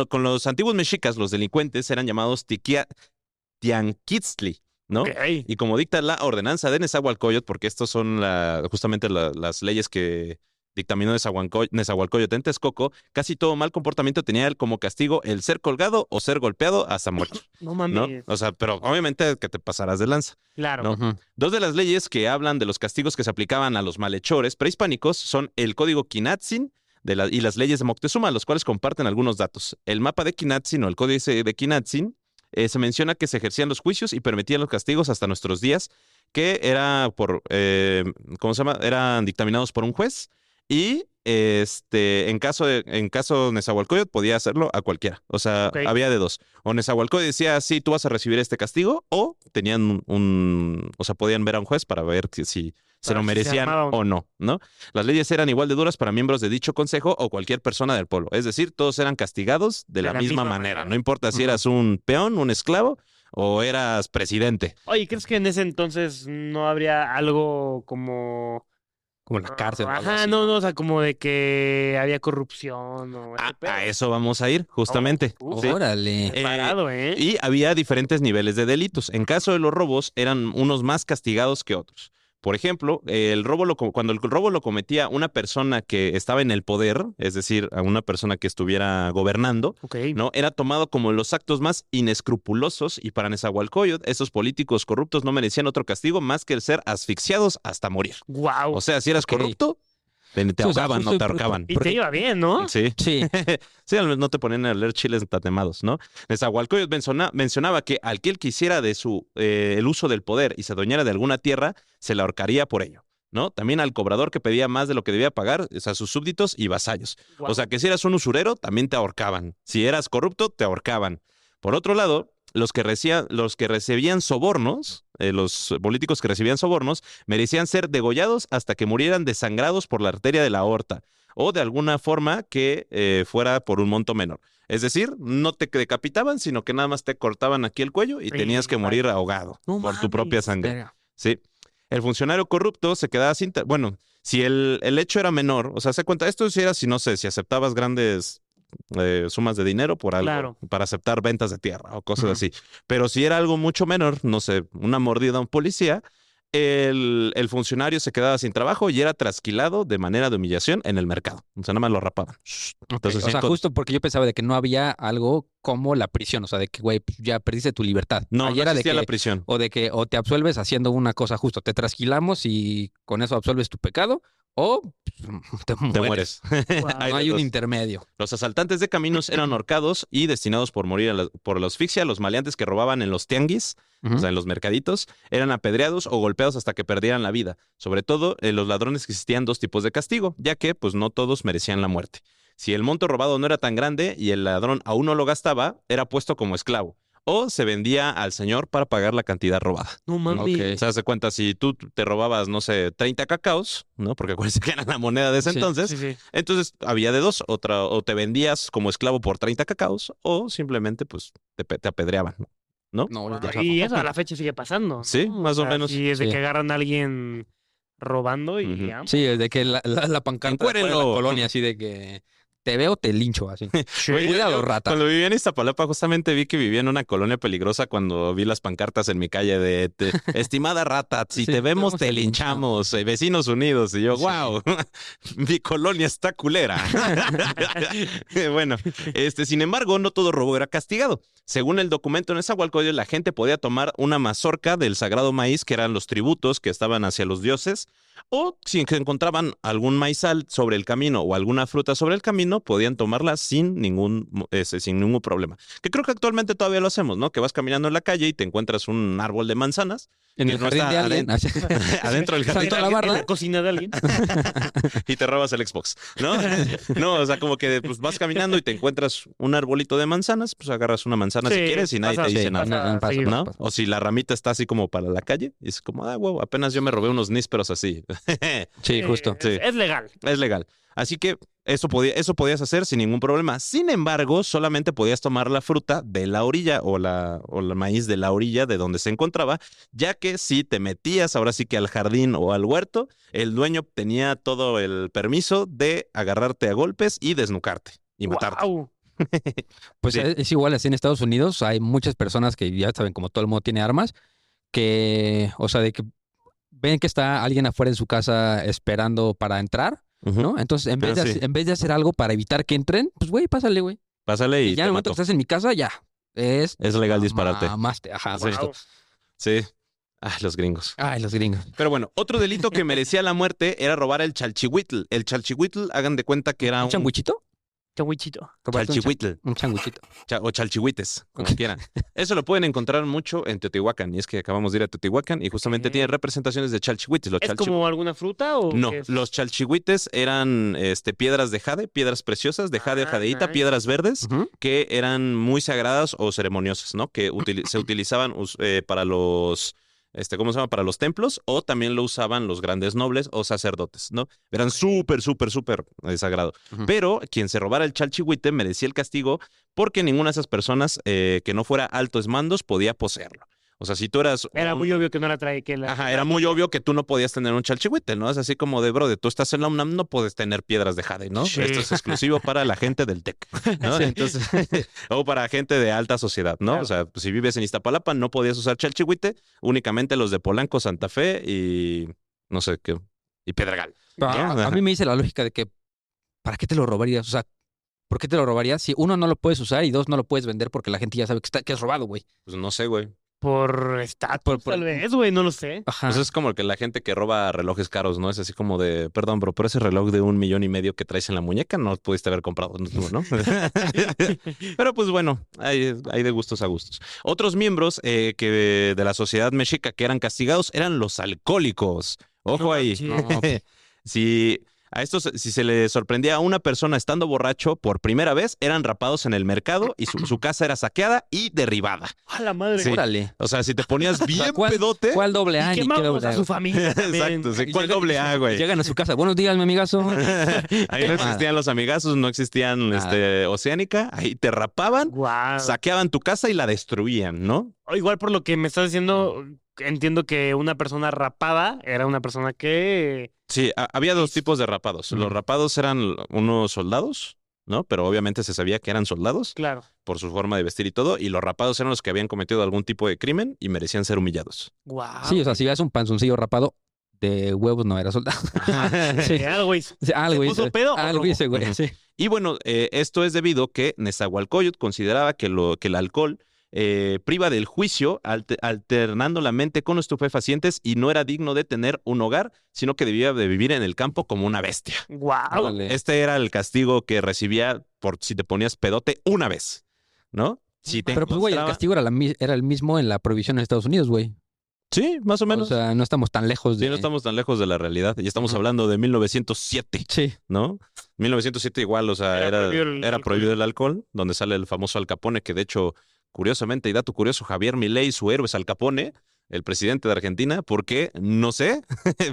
con los antiguos mexicas, los delincuentes eran llamados tianquitztli, ¿no? Ok. Y como dicta la ordenanza de Nezahualcóyotl, porque estos son justamente las leyes que dictaminó Nezahualcóyotl en Texcoco, casi todo mal comportamiento tenía como castigo el ser colgado o ser golpeado hasta morir, No ¿no? mames. O sea, pero obviamente que te pasarás de lanza. Claro. No. Ujú. Dos de las leyes que hablan de los castigos que se aplicaban a los malhechores prehispánicos son el Código Quinatzin y las leyes de Moctezuma, los cuales comparten algunos datos. El mapa de Quinatzin o el Códice de Quinatzin se menciona que se ejercían los juicios y permitían los castigos hasta nuestros días, que era ¿cómo se llama? Eran dictaminados por un juez y en caso de Nezahualcóyotl podía hacerlo a cualquiera. O sea, Ok. había de dos. O Nezahualcóyotl decía, sí, tú vas a recibir este castigo, o tenían o sea, podían ver a un juez para ver si se Para lo ver si se merecían armaba o no, ¿no? Las leyes eran igual de duras para miembros de dicho consejo o cualquier persona del pueblo. Es decir, todos eran castigados de la misma manera. No importa si Ujú. eras un peón, un esclavo o eras presidente. Oye, ¿crees que en ese entonces no habría algo como... Como la cárcel. o algo Ajá, así. no, o sea, como de que había corrupción o ese pedo? A eso vamos a ir, justamente. Oh, Sí. Órale. Parado, ¿eh? Y había diferentes niveles de delitos. En caso de los robos, eran unos más castigados que otros. Por ejemplo, cuando el robo lo cometía una persona que estaba en el poder, es decir, a una persona que estuviera gobernando, Ok. ¿no? Era tomado como los actos más inescrupulosos y para Nezahualcóyotl, esos políticos corruptos no merecían otro castigo más que el ser asfixiados hasta morir. Wow. O sea, si eras Ok. corrupto, te Sí, o sea, ahogaban, no justo te ahorcaban. y te iba bien, ¿no? Sí. Sí. Sí, al menos no te ponían a leer chiles tatemados, ¿no? Nezahualcóyotl mencionaba que al que él quisiera de el uso del poder y se adueñara de alguna tierra, se la ahorcaría por ello, ¿no? También al cobrador que pedía más de lo que debía pagar, o sea, sus súbditos y vasallos. Guau. O sea, que si eras un usurero, también te ahorcaban. Si eras corrupto, te ahorcaban. Por otro lado, los que recibían sobornos, los políticos que recibían sobornos, merecían ser degollados hasta que murieran desangrados por la arteria de la aorta o de alguna forma que fuera por un monto menor. Es decir, no te decapitaban, sino que nada más te cortaban aquí el cuello y tenías que morir ahogado No por tu propia mames, sangre. verga. Sí. El funcionario corrupto se quedaba sin... Bueno, si el hecho era menor, o sea, se cuenta, esto si era, si no sé, si aceptabas grandes sumas de dinero por algo, Claro. para aceptar ventas de tierra o cosas Ujú. así. Pero si era algo mucho menor, no sé, una mordida a un policía, el funcionario se quedaba sin trabajo y era trasquilado de manera de humillación en el mercado. O sea, nada más lo rapaban. Entonces, O sea, justo porque yo pensaba de que no había algo como la prisión, o sea, de que, güey, pues, ya perdiste tu libertad. no, Ahí no era de existía que, la prisión. o te absuelves haciendo una cosa justo, te trasquilamos y con eso absuelves tu pecado, o pues, te Te mueres. mueres. Wow. Hay No de hay un dos. intermedio. Los asaltantes de caminos eran ahorcados y destinados por morir por la asfixia. Los maleantes que robaban en los tianguis, Ujú. o sea, en los mercaditos, eran apedreados o golpeados hasta que perdieran la vida. Sobre todo, los ladrones existían dos tipos de castigo, ya que pues no todos merecían la muerte. Si el monto robado no era tan grande y el ladrón aún no lo gastaba, era puesto como esclavo. O se vendía al señor para pagar la cantidad robada. No mames. Ok. O sea, se cuenta, si tú te robabas, no sé, 30 cacaos, ¿no? Porque acuérdense que era la moneda de ese Sí, entonces. Sí, sí. Entonces había de dos, o te vendías como esclavo por 30 cacaos, o simplemente pues te apedreaban, ¿no? No, Wow, ya. y eso a la fecha sigue pasando, ¿no? Sí, más o menos. Sí, es de Sí. que agarran a alguien robando y Ujú. ya. Sí, de que la pancarta de fuera de la Encuérenlo. colonia, así de que te veo, te lincho, así. Güey, Cuidado, rata. Cuando vivía en Iztapalapa, justamente vi que vivía en una colonia peligrosa cuando vi las pancartas en mi calle de estimada rata, si Sí, te vemos, te te linchamos, vecinos unidos. Y yo, Sí. wow, mi colonia está culera. Bueno, sin embargo, no todo robo era castigado. Según el documento en Nezahualcóyotl, la gente podía tomar una mazorca del sagrado maíz, que eran los tributos que estaban hacia los dioses, o si encontraban algún maizal sobre el camino o alguna fruta sobre el camino, podían tomarla sin ningún problema. Que creo que actualmente todavía lo hacemos, ¿no? Que vas caminando en la calle y te encuentras un árbol de manzanas En que el no jardín está de alguien. así. adentro del jardín Saltó a la barra. En la cocina de alguien. y te robas el Xbox, ¿no? No, o sea, como que pues, vas caminando y te encuentras un arbolito de manzanas, pues agarras una manzana si Sí, quieres y nadie pasa, te dice sí, nada. pasa, seguido. ¿No? pasa. O si la ramita está así como para la calle, y es como, huevo, apenas yo me robé unos nísperos así. Sí, justo. Sí. Es legal. Es legal. Así que eso podías hacer sin ningún problema. Sin embargo, solamente podías tomar la fruta de la orilla o la maíz de la orilla de donde se encontraba, ya que si te metías ahora sí que al jardín o al huerto, el dueño tenía todo el permiso de agarrarte a golpes y desnucarte y matarte. Guau. Pues Sí. es igual así en Estados Unidos. Hay muchas personas que ya saben, como todo el mundo tiene armas, que, o sea, de que ven que está alguien afuera en su casa esperando para entrar, Ujú. ¿no? Entonces, en vez, Ah, de, sí. en vez de hacer algo para evitar que entren, pues, güey, pásale, güey. Pásale Y y ya te en el momento mato. que estás en mi casa, ya. Es legal dispararte. Mamaste. Ajá, Sí. justo. Guau. Sí. Ah, los gringos. Ay, los gringos. Pero bueno, otro delito que merecía la muerte era robar el chalchihuitl. El chalchihuitl, hagan de cuenta que era ¿Un changuichito? Changuichito. chalchihuitl. Un changuichito. O chalchihuites, como quieran. Eso lo pueden encontrar mucho en Teotihuacán. Y es que acabamos de ir a Teotihuacán y justamente Ok. tiene representaciones de chalchihuites. ¿Es como alguna fruta o No, qué es? los chalchihuites eran piedras de jade, piedras preciosas de jade o Ah, jadeíta, nice. piedras verdes Ujú. que eran muy sagradas o ceremoniosas, ¿no? Que se utilizaban para los, ¿cómo se llama? Para los templos, o también lo usaban los grandes nobles o sacerdotes, ¿no? Eran súper, súper, súper sagrado. Ujú. Pero quien se robara el chalchihuite merecía el castigo porque ninguna de esas personas que no fuera altos mandos podía poseerlo. O sea, si tú eras... Era muy obvio que no la trae. Que la, Ajá, era muy obvio que tú no podías tener un chalchihuite, ¿no? Es así como de, brother, tú estás en la UNAM, no puedes tener piedras de jade, ¿no? Sí. Esto es exclusivo para la gente del TEC, ¿no? Entonces, o para gente de alta sociedad, ¿no? Claro. O sea, pues, si vives en Iztapalapa, no podías usar chalchihuite, únicamente los de Polanco, Santa Fe y no sé qué, y Pedregal. Pero a mí me dice la lógica de que, ¿para qué te lo robarías? O sea, ¿por qué te lo robarías si uno no lo puedes usar y dos no lo puedes vender porque la gente ya sabe que es robado, güey? Pues no sé, güey. Por estatus, tal vez, güey, no lo sé. Ajá. Pues es como que la gente que roba relojes caros, ¿no? Es así como de, perdón, bro, por ese reloj de 1,5 millones que traes en la muñeca no pudiste haber comprado, ¿no? Pero pues bueno, hay de gustos a gustos. Otros miembros de la sociedad mexica que eran castigados eran los alcohólicos. Ojo No ahí. manches. Sí, A estos, si se le sorprendía a una persona estando borracho por primera vez, eran rapados en el mercado y su casa era saqueada y derribada. ¡A la madre! Sí. Órale. O sea, si te ponías bien ¿Cuál- pedote... ¿Cuál doble A? Y ni qué quemamos doble a A? su familia también. Exacto, sí. ¿Cuál Llegan- doble A, güey? Llegan a su casa. Buenos días, mi amigazo. Ahí no existían los amigazos, no existían Oceánica. Ahí te rapaban, Guau. saqueaban tu casa y la destruían, ¿no? O igual por lo que me estás diciendo, entiendo que una persona rapada era una persona que... Sí, había dos tipos de rapados. Los Ujú. rapados eran unos soldados, ¿no? Pero obviamente se sabía que eran soldados Claro. por su forma de vestir y todo. Y los rapados eran los que habían cometido algún tipo de crimen y merecían ser humillados. Guau. Sí, o sea, si ves un panzoncillo rapado, de huevos no era soldado. Sí. Algo hizo. Sí, algo ¿Se puso hizo. pedo o Algo robó? hizo, güey. Sí. Y bueno, esto es debido que Nezahualcóyotl consideraba que el alcohol priva del juicio, alternando la mente con estupefacientes y no era digno de tener un hogar, sino que debía de vivir en el campo como una bestia. Guau. Órale. Este era el castigo que recibía por si te ponías pedote una vez, ¿no? Si te Pero pues, güey, el encontraba- castigo era el mismo en la prohibición en Estados Unidos, güey. Sí, más o O menos. sea, no estamos tan lejos de... Sí, no estamos tan lejos de la realidad. Y estamos Ujú. hablando de 1907, Sí. ¿no? 1907 igual, o sea, Era prohibido el era alcohol. prohibido el alcohol, donde sale el famoso Al Capone, que de hecho, curiosamente, y dato curioso, Javier Milei, su héroe es Al Capone, el presidente de Argentina, ¿por qué? No sé,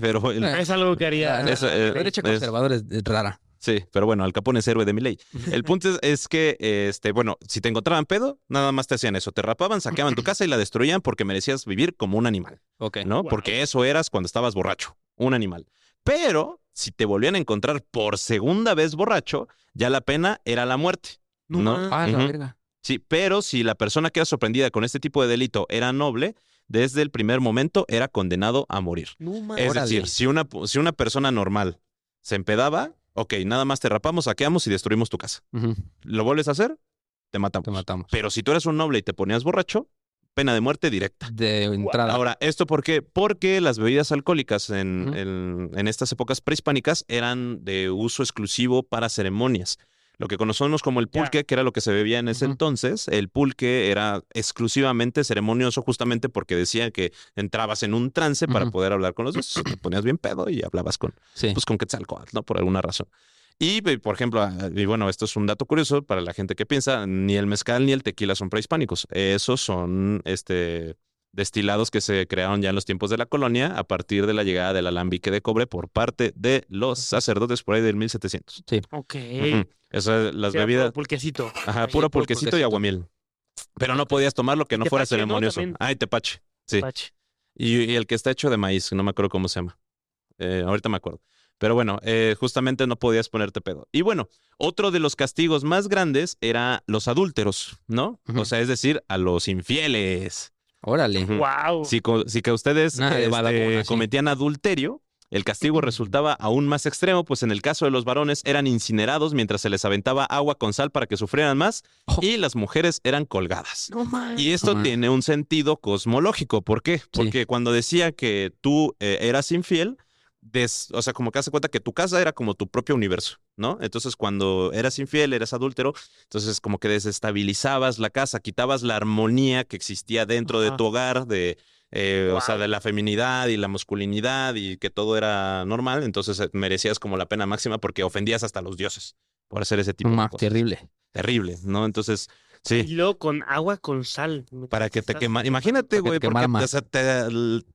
pero... Es algo que haría... La Eso, la derecha es- conservadora es rara. Sí, pero bueno, Al Capone es héroe de Milei. El punto es que, bueno, si te encontraban pedo, nada más te hacían eso. Te rapaban, saqueaban tu casa y la destruían porque merecías vivir como un animal, Ok. ¿no? Wow. Porque eso eras cuando estabas borracho, un animal. Pero si te volvían a encontrar por segunda vez borracho, ya la pena era la muerte. No, ¿no? mames. Ah, la Ujú. verga. Sí, pero si la persona que era sorprendida con este tipo de delito era noble, desde el primer momento era condenado a morir. No mames. Es Órale. decir, si una persona normal se empedaba, ok, nada más te rapamos, saqueamos y destruimos tu casa. Ujú. ¿Lo vuelves a hacer? Te matamos. Te matamos. Pero si tú eres un noble y te ponías borracho, pena de muerte directa. De entrada. Ahora, ¿esto por qué? Porque las bebidas alcohólicas Ujú. en estas épocas prehispánicas eran de uso exclusivo para ceremonias. Lo que conocemos como el Ya. pulque, que era lo que se bebía en ese Ujú. entonces, el pulque era exclusivamente ceremonioso justamente porque decía que entrabas en un trance para Ujú. poder hablar con los dioses. Te ponías bien pedo y hablabas con, Sí. pues, con Quetzalcóatl, ¿no? Por alguna razón. Y, por ejemplo, y bueno, esto es un dato curioso para la gente que piensa, ni el mezcal ni el tequila son prehispánicos. Esos son, destilados que se crearon ya en los tiempos de la colonia a partir de la llegada del alambique de cobre por parte de los sacerdotes por ahí del 1700. Ok. Ujú. Esas, las Sí, era bebidas, puro pulquecito. ajá, Ahí, puro puro pulquecito y pulquecito. aguamiel. Pero no podías tomar lo que no fuera tepache, ¿no? ceremonioso. También. Ay, tepache. Sí. Pache. Y el que está hecho de maíz, no me acuerdo cómo se llama. Ahorita me acuerdo. Pero bueno, justamente no podías ponerte pedo. Y bueno, otro de los castigos más grandes era los adúlteros, ¿no? Ujú. O sea, es decir, a los infieles. Órale. Ujú. Wow. Si que ustedes Nada de Badabun, así. cometían adulterio, el castigo resultaba aún más extremo, pues en el caso de los varones eran incinerados mientras se les aventaba agua con sal para que sufrieran más Oh. y las mujeres eran colgadas. No mames. Y esto Ajá. tiene un sentido cosmológico. ¿Por qué? Porque cuando decía que tú eras infiel, o sea, como que hace cuenta que tu casa era como tu propio universo, ¿no? Entonces, cuando eras infiel, eras adúltero, entonces como que desestabilizabas la casa, quitabas la armonía que existía dentro de Ajá. tu hogar, o sea, de la feminidad y la masculinidad y que todo era normal, entonces merecías como la pena máxima porque ofendías hasta a los dioses por hacer ese tipo de cosas. Terrible. Terrible, ¿no? Entonces, Y sí. luego con agua con sal. Para que te Estás- quema. Imagínate, Para que güey, te porque quemara más.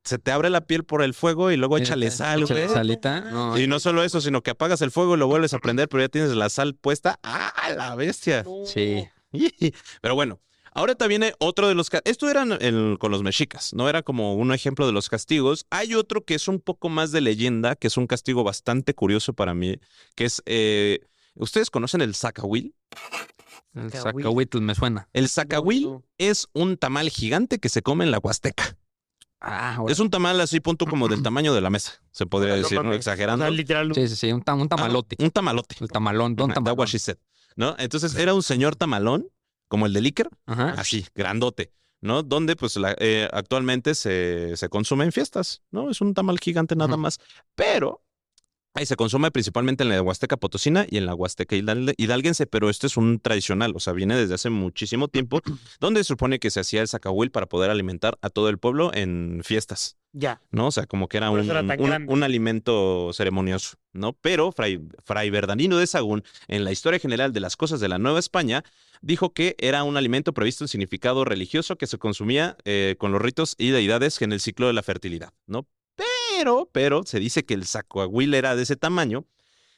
se te abre la piel por el fuego y luego échale sal, Échale güey. salita. No, Y no solo eso, sino que apagas el fuego y lo vuelves a prender, pero ya tienes la sal puesta. ¡Ah, la bestia! No. Sí. Pero bueno, ahorita viene otro de los... Esto era con los mexicas, ¿no? Era como un ejemplo de los castigos. Hay otro que es un poco más de leyenda, que es un castigo bastante curioso para mí, que es... ¿Ustedes conocen el zacahuil? El Zacahuil. zacahuitl me suena. El zacahuil No. es un tamal gigante que se come en la Huasteca. Ah, Es un tamal así, punto como del tamaño de la mesa, se podría No decir, ¿no? mames. Exagerando. O sea, literal. Sí, sí, sí. Un tamalote. Un tamalote. El tamalón. Don Ajá, that's tamalón. what she said, ¿no? Entonces era un señor tamalón, como el de Iker, Ajá. así, grandote, ¿no? Donde pues actualmente se consume en fiestas, ¿no? Es un tamal gigante nada Ujú. más. Pero ahí se consume principalmente en la Huasteca Potosina y en la Huasteca Hidalguense, pero este es un tradicional, o sea, viene desde hace muchísimo tiempo, donde se supone que se hacía el zacahuil para poder alimentar a todo el pueblo en fiestas, Ya. ¿no? O sea, como que era Por eso era tan grande. un alimento ceremonioso, ¿no? Pero Fray Bernardino de Sahagún, en la historia general de las cosas de la Nueva España, dijo que era un alimento previsto en significado religioso que se consumía con los ritos y deidades en el ciclo de la fertilidad, ¿no? Pero se dice que el zacahuil era de ese tamaño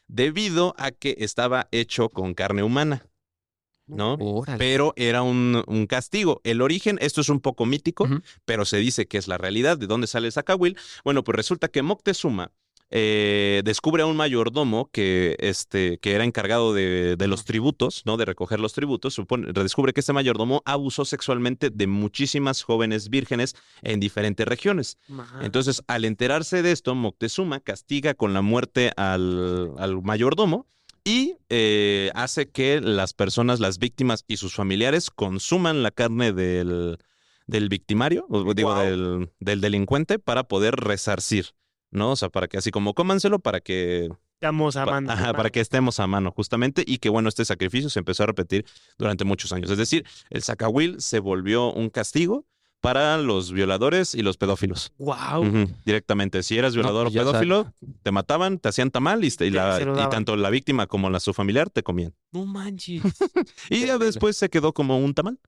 debido a que estaba hecho con carne humana, ¿no? Órale. Pero era un castigo. El origen, esto es un poco mítico, Ujú. pero se dice que es la realidad. ¿De dónde sale el zacahuil? Bueno, pues resulta que Moctezuma descubre a un mayordomo que era encargado de los tributos, ¿no? De recoger los tributos. Descubre que este mayordomo abusó sexualmente de muchísimas jóvenes vírgenes en diferentes regiones. Entonces, al enterarse de esto, Moctezuma castiga con la muerte al mayordomo y hace que las personas, las víctimas y sus familiares consuman la carne del victimario, o digo, Guau. del delincuente, para poder resarcir, ¿no? O sea, para que así como cómanselo, para que, Estamos amando. ajá, para que estemos a mano, justamente, y que bueno, este sacrificio se empezó a repetir durante muchos años. Es decir, el zacahuil se volvió un castigo para los violadores y los pedófilos. Wow. Ujú, directamente. Si eras violador pues o ya pedófilo, te mataban, te hacían tamal y Se lo daban. tanto la víctima como su familiar te comían. No manches. Y ya Terrible. después se quedó como un tamal.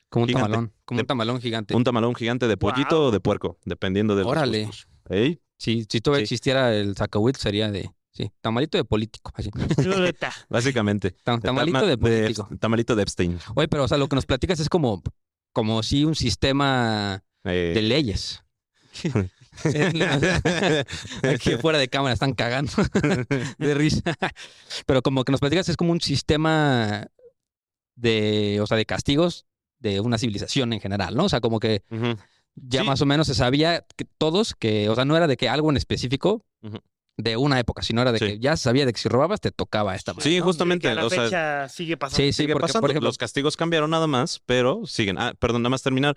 Como un Gigante. tamalón. Como un tamalón gigante. Un tamalón gigante de pollito Guau. o de puerco, dependiendo de los Órale. gustos. ¿Ey? Si todavía Sí. existiera el zacahuil, sería de... Sí, tamalito de político. Así. Neta. Básicamente. Tamalito de político. Tamalito de Epstein. Oye, pero o sea, lo que nos platicas es como sí un sistema de leyes. Aquí fuera de cámara están cagando de risa. Pero como que nos platicas es como un sistema o sea, de castigos de una civilización en general, ¿no? O sea, como que Ujú. ya Sí. más o menos se sabía que todos que, o sea, no era de que algo en específico Ujú. de una época, sino era de Sí. que ya se sabía de que si robabas te tocaba esta madre. Sí, ¿no? justamente. Que a la O sea, fecha sigue pasando. Sí, sigue porque, pasando. por ejemplo, Los castigos cambiaron nada más, pero siguen. Ah, perdón, nada más terminar.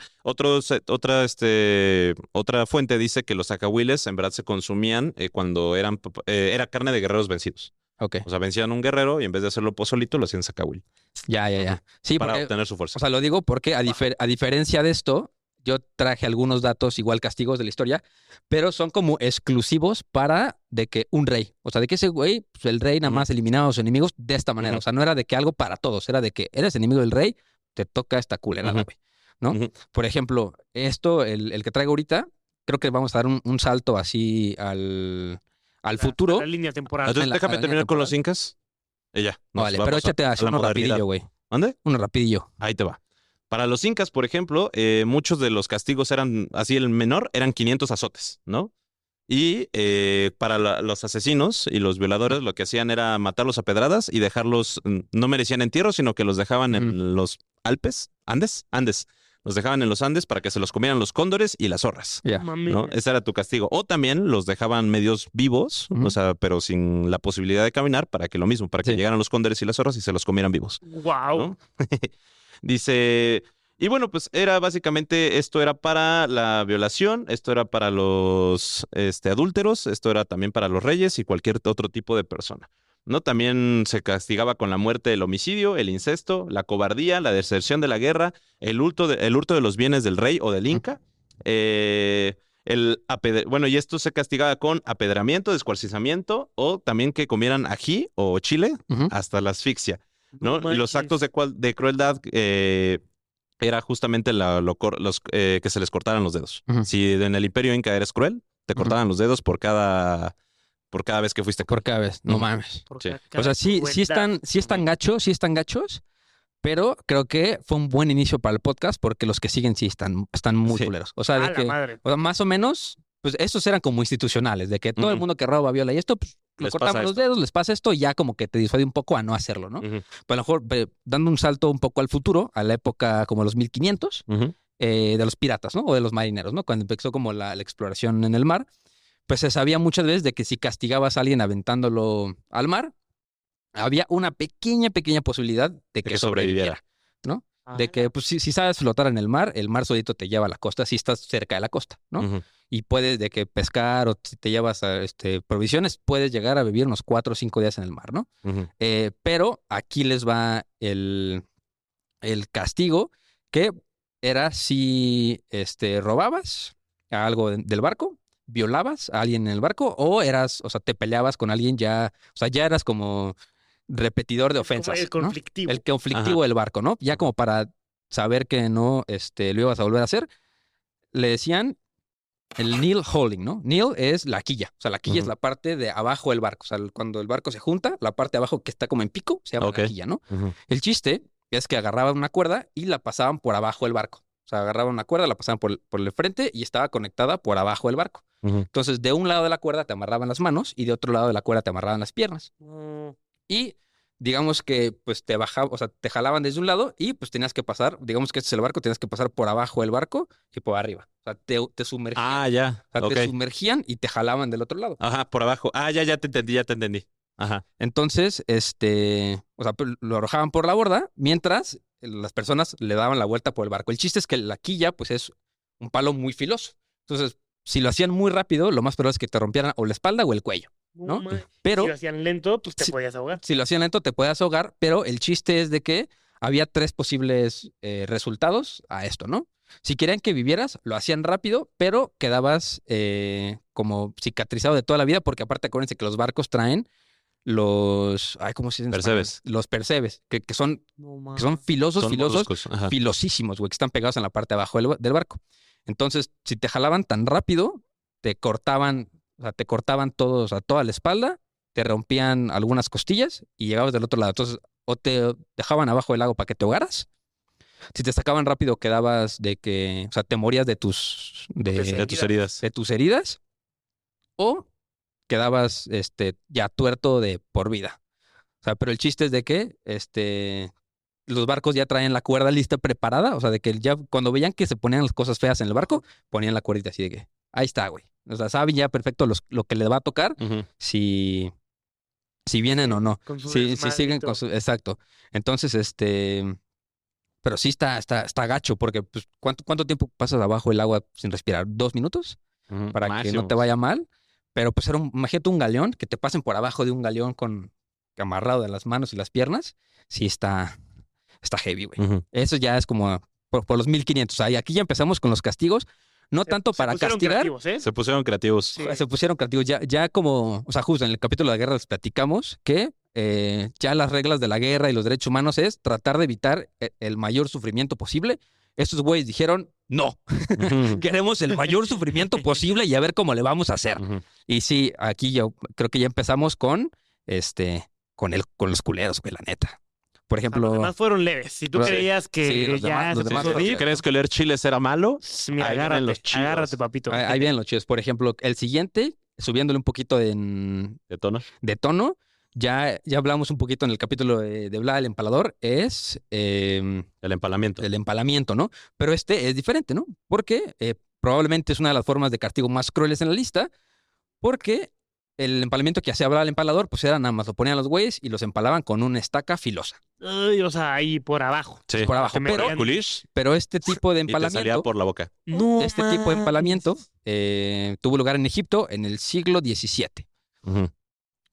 Otra fuente dice que los zacahuiles en verdad se consumían cuando era carne de guerreros vencidos. ok, O sea, vencían a un guerrero y en vez de hacerlo pozolito, lo hacían zacahuil ya. Sí, para porque, obtener su fuerza. o sea, lo digo porque a diferencia de esto, yo traje algunos datos, igual castigos de la historia, pero son como exclusivos para de que un rey, o sea, de que ese güey, pues el rey nada Ujú. más eliminaba a sus enemigos de esta manera. Ujú. O sea, no era de que algo para todos, era de que eres enemigo del rey, te toca esta culerada, Ujú. güey, ¿no? Ujú. Por ejemplo, el que traigo ahorita, creo que vamos a dar un salto así al futuro. La línea temporal. Entonces, en la- déjame en la terminar con los temporada. incas. Y ya. nos Vale, vamos pero échate a así la uno modernidad. rapidillo, güey. ¿Dónde? Uno rapidillo. Ahí te va. Para los incas, por ejemplo, muchos de los castigos eran, así el menor, eran 500 azotes, ¿no? Y para los asesinos y los violadores lo que hacían era matarlos a pedradas y dejarlos, no merecían entierro, sino que los dejaban en los Alpes, Andes. Los dejaban en los Andes para que se los comieran los cóndores y las zorras, Ya. Mami. ¿no? Ese era tu castigo. O también los dejaban medios vivos, Ujú. o sea, pero sin la posibilidad de caminar, para que Sí. llegaran los cóndores y las zorras y se los comieran vivos. Wow. ¿No? Dice, y bueno, pues esto era para la violación, esto era para los adúlteros, esto era también para los reyes y cualquier otro tipo de persona, ¿no? También se castigaba con la muerte el homicidio, el incesto, la cobardía, la deserción de la guerra, el hurto de los bienes del rey o del inca, bueno, y esto se castigaba con apedramiento, descuartizamiento o también que comieran ají o chile Ujú. hasta la asfixia, ¿no? Y los manches. actos de crueldad era justamente que se les cortaran los dedos. Ujú. Si en el Imperio Inca eres cruel, te Ujú. cortaban los dedos por cada vez que fuiste Por cada vez, no Ujú. mames. Sí. O sea, sí están gachos, pero creo que fue un buen inicio para el podcast porque los que siguen sí están muy Sí. culeros. O sea, A de la que, madre. o sea, más o menos, pues estos eran como institucionales, de que todo el Ujú. mundo que roba, viola y esto, pues le Les cortamos pasa los esto. dedos, les pasa esto y ya como que te disuade un poco a no hacerlo, ¿no? Ujú, Pero a lo mejor dando un salto un poco al futuro, a la época como los 1500, ujú. de los piratas, ¿no? O de los marineros, ¿no? Cuando empezó como la exploración en el mar, pues se sabía muchas veces de que si castigabas a alguien aventándolo al mar, había una pequeña posibilidad de que sobreviviera. De que, pues, si sabes flotar en el mar solito te lleva a la costa si estás cerca de la costa, ¿no? Ujú. Y puedes de que pescar o si te llevas provisiones, puedes llegar a vivir unos 4 o 5 días en el mar, ¿no? Ujú. Pero aquí les va el castigo, que era si robabas a algo del barco, violabas a alguien en el barco o te peleabas con alguien ya, o sea, ya eras como repetidor de ofensas, El ¿no? conflictivo. El conflictivo del barco, ¿no? Ya como para saber que no lo ibas a volver a hacer, le decían el kneel holding, ¿no? Kneel es la quilla. O sea, la quilla es Ujú. la parte de abajo del barco. O sea, cuando el barco se junta, la parte de abajo que está como en pico se llama Ok. la quilla, ¿no? Ujú. El chiste es que agarraban una cuerda y la pasaban por abajo del barco. O sea, agarraban una cuerda, la pasaban por el frente y estaba conectada por abajo del barco. Ujú. Entonces, de un lado de la cuerda te amarraban las manos y de otro lado de la cuerda te amarraban las piernas. No. Y digamos que pues te bajaban, o sea, te jalaban desde un lado y pues tenías que pasar, digamos que este es el barco, tenías que pasar por abajo del barco y por arriba. O sea, te sumergían. Ah, ya. O sea, Ok. te sumergían y te jalaban del otro lado. Ajá, por abajo. Ah, ya te entendí. Ajá. Entonces, o sea, pues, lo arrojaban por la borda mientras las personas le daban la vuelta por el barco. El chiste es que la quilla, pues, es un palo muy filoso. Entonces, si lo hacían muy rápido, lo más probable es que te rompieran o la espalda o el cuello. ¿No? Pero si lo hacían lento, pues te Sí. podías ahogar. si lo hacían lento, te puedes ahogar, pero el chiste es de que había 3 posibles resultados a esto, ¿no? Si querían que vivieras, lo hacían rápido, pero quedabas como cicatrizado de toda la vida, porque aparte acuérdense que los barcos traen ¿cómo se dice en español? Percebes. Los percebes, que son No, que son filosos, Son moluscos. Ajá. filosísimos, güey, que están pegados en la parte de abajo del barco. Entonces, si te jalaban tan rápido, te cortaban todo, o sea, toda la espalda, te rompían algunas costillas y llegabas del otro lado. Entonces, o te dejaban abajo del lago para que te ahogaras. Si te sacaban rápido, quedabas o sea, te morías de tus De tus heridas. heridas, o quedabas ya tuerto de por vida. O sea, pero el chiste es de que los barcos ya traen la cuerda lista preparada. O sea, de que ya cuando veían que se ponían las cosas feas en el barco, ponían la cuerdita así de que ahí está, güey. O sea, saben ya perfecto lo que les va a tocar Ujú. si vienen o no. Con su Si siguen desmadrito. con su. Exacto. Entonces, pero sí está gacho, porque pues, ¿cuánto tiempo pasas abajo del agua sin respirar? ¿2 minutos? Ujú. Para que no Máximo. te vaya mal. Pero pues imagínate un galeón, que te pasen por abajo de un galeón amarrado de las manos y las piernas. Sí está heavy, güey. Ujú. Eso ya es como por los 1500. O sea, y aquí ya empezamos con los castigos. No tanto Se para pusieron castigar. creativos, ¿eh? Se pusieron creativos. Sí. Se pusieron creativos. Ya como, o sea, justo en el capítulo de la guerra les platicamos que ya las reglas de la guerra y los derechos humanos es tratar de evitar el mayor sufrimiento posible. Estos güeyes dijeron, no, Ujú. queremos el mayor sufrimiento posible y a ver cómo le vamos a hacer. Ujú. Y sí, aquí yo creo que ya empezamos con con los culeros, güey, la neta. Por Los ejemplo, demás fueron leves. Si tú Sí. creías que Sí, los ya demás- los se demás puso fueron deep, ¿Crees que oler chiles era malo? mira, Ahí vienen los chidos. agárrate, papito. ahí vienen los chidos. Por ejemplo, el siguiente, subiéndole un poquito ¿De tono? de tono, ya hablamos un poquito en el capítulo de Vlad el Empalador, es El empalamiento. el empalamiento, ¿no? Pero este es diferente, ¿no? Porque probablemente es una de las formas de castigo más crueles en la lista, porque el empalamiento que hacía Vlad el Empalador, pues era nada más, lo ponían a los güeyes y los empalaban con una estaca filosa. Ay, o sea, ahí por abajo. Sí. Por abajo. Que me Pero, vean. Culish, pero este tipo de y te salía empalamiento, por la boca. No este tipo de manches. empalamiento tuvo lugar en Egipto en el siglo XVII. Ujú.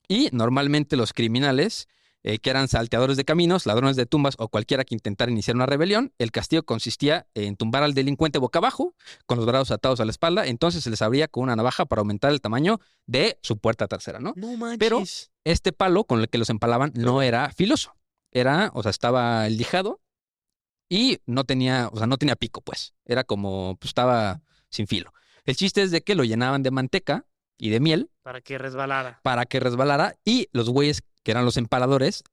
Y normalmente los criminales, que eran salteadores de caminos, ladrones de tumbas o cualquiera que intentara iniciar una rebelión, el castigo consistía en tumbar al delincuente boca abajo, con los brazos atados a la espalda, entonces se les abría con una navaja para aumentar el tamaño de su puerta trasera, ¿no? No manches. Pero este palo con el que los empalaban no era filoso. Estaba lijado y no tenía pico, pues. Era como, pues estaba sin filo. El chiste es de que lo llenaban de manteca y de miel Para que resbalara. para que resbalara y los güeyes que eran los empaladores,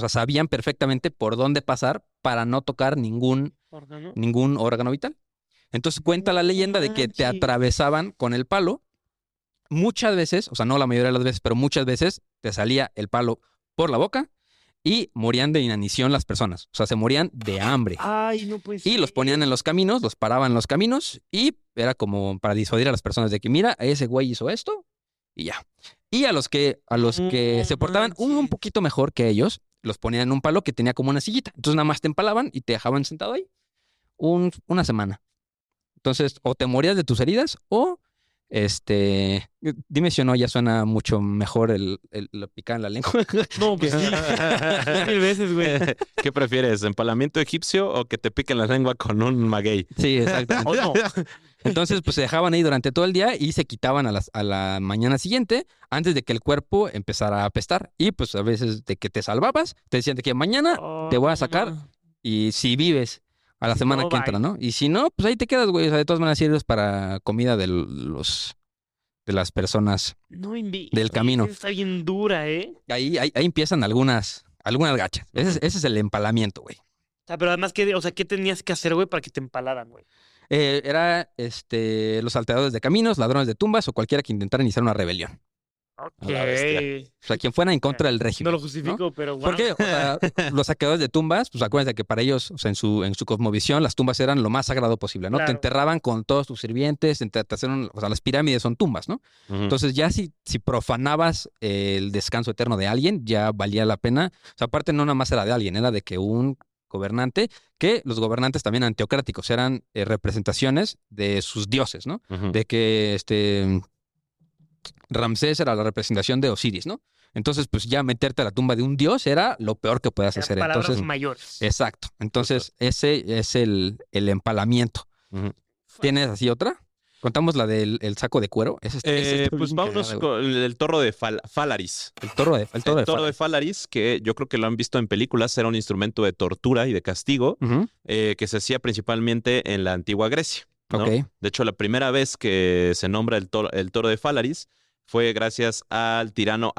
sabían perfectamente por dónde pasar para no tocar ningún órgano vital. Entonces cuenta la No leyenda de que te manches. atravesaban con el palo. Muchas veces, o sea, no la mayoría de las veces, pero muchas veces te salía el palo por la boca y morían de inanición las personas. O sea, se morían de hambre. Ay, no puede ser. Y los ponían en los caminos, los paraban en los caminos y era como para disuadir a las personas de que, mira, ese güey hizo esto y ya. Y a los que No se portaban un manches. poquito mejor que ellos, los ponían en un palo que tenía como una sillita. Entonces nada más te empalaban y te dejaban sentado ahí una semana. Entonces, o te morías de tus heridas o dime si o no, ya suena mucho mejor el picar en la lengua. No, pues sí. 1000 veces, güey. ¿Qué prefieres? ¿Empalamiento egipcio o que te piquen la lengua con un maguey? Sí, exactamente. O no. Entonces, pues se dejaban ahí durante todo el día y se quitaban a la mañana siguiente antes de que el cuerpo empezara a apestar. Y pues a veces de que te salvabas, te decían de que mañana te voy a sacar y si vives a la Si semana no, que entra, bye. ¿no? Y si no, pues ahí te quedas, güey. O sea, de todas maneras sirves para comida de las personas No inventes. del camino. Está bien dura, ¿eh? Ahí empiezan algunas gachas. Ese es el empalamiento, güey. O sea, pero además, ¿qué tenías que hacer, güey, para que te empalaran, güey? Era los salteadores de caminos, ladrones de tumbas o cualquiera que intentara iniciar una rebelión. Ok. la bestia. O sea, quien fuera en contra del No régimen. lo justifico, pero wow. Porque, o sea, los saqueadores de tumbas, pues acuérdense que para ellos, o sea, en su cosmovisión, las tumbas eran lo más sagrado posible, ¿no? Te Claro. enterraban con todos tus sirvientes, o sea, las pirámides son tumbas, ¿no? Ujú. Entonces, ya si profanabas el descanso eterno de alguien, ya valía la pena. O sea, aparte no nada más era de alguien, era de que un gobernante, que los gobernantes también anteocráticos eran representaciones de sus dioses, ¿no? Ujú. De que Ramsés era la representación de Osiris, ¿no? Entonces, pues ya meterte a la tumba de un dios era lo peor que podías Eran hacer. palabras Entonces, mayores. exacto. Entonces, ese es el empalamiento. Ujú. ¿Tienes así otra? Contamos la del el saco de cuero. Ese está Pues bien vámonos cagada, güey. con el toro de Falaris. El toro de El toro de Falaris, que yo creo que lo han visto en películas, era un instrumento de tortura y de castigo Ujú, que se hacía principalmente en la antigua Grecia, ¿no? ok. De hecho, la primera vez que se nombra el toro de Falaris fue gracias al tirano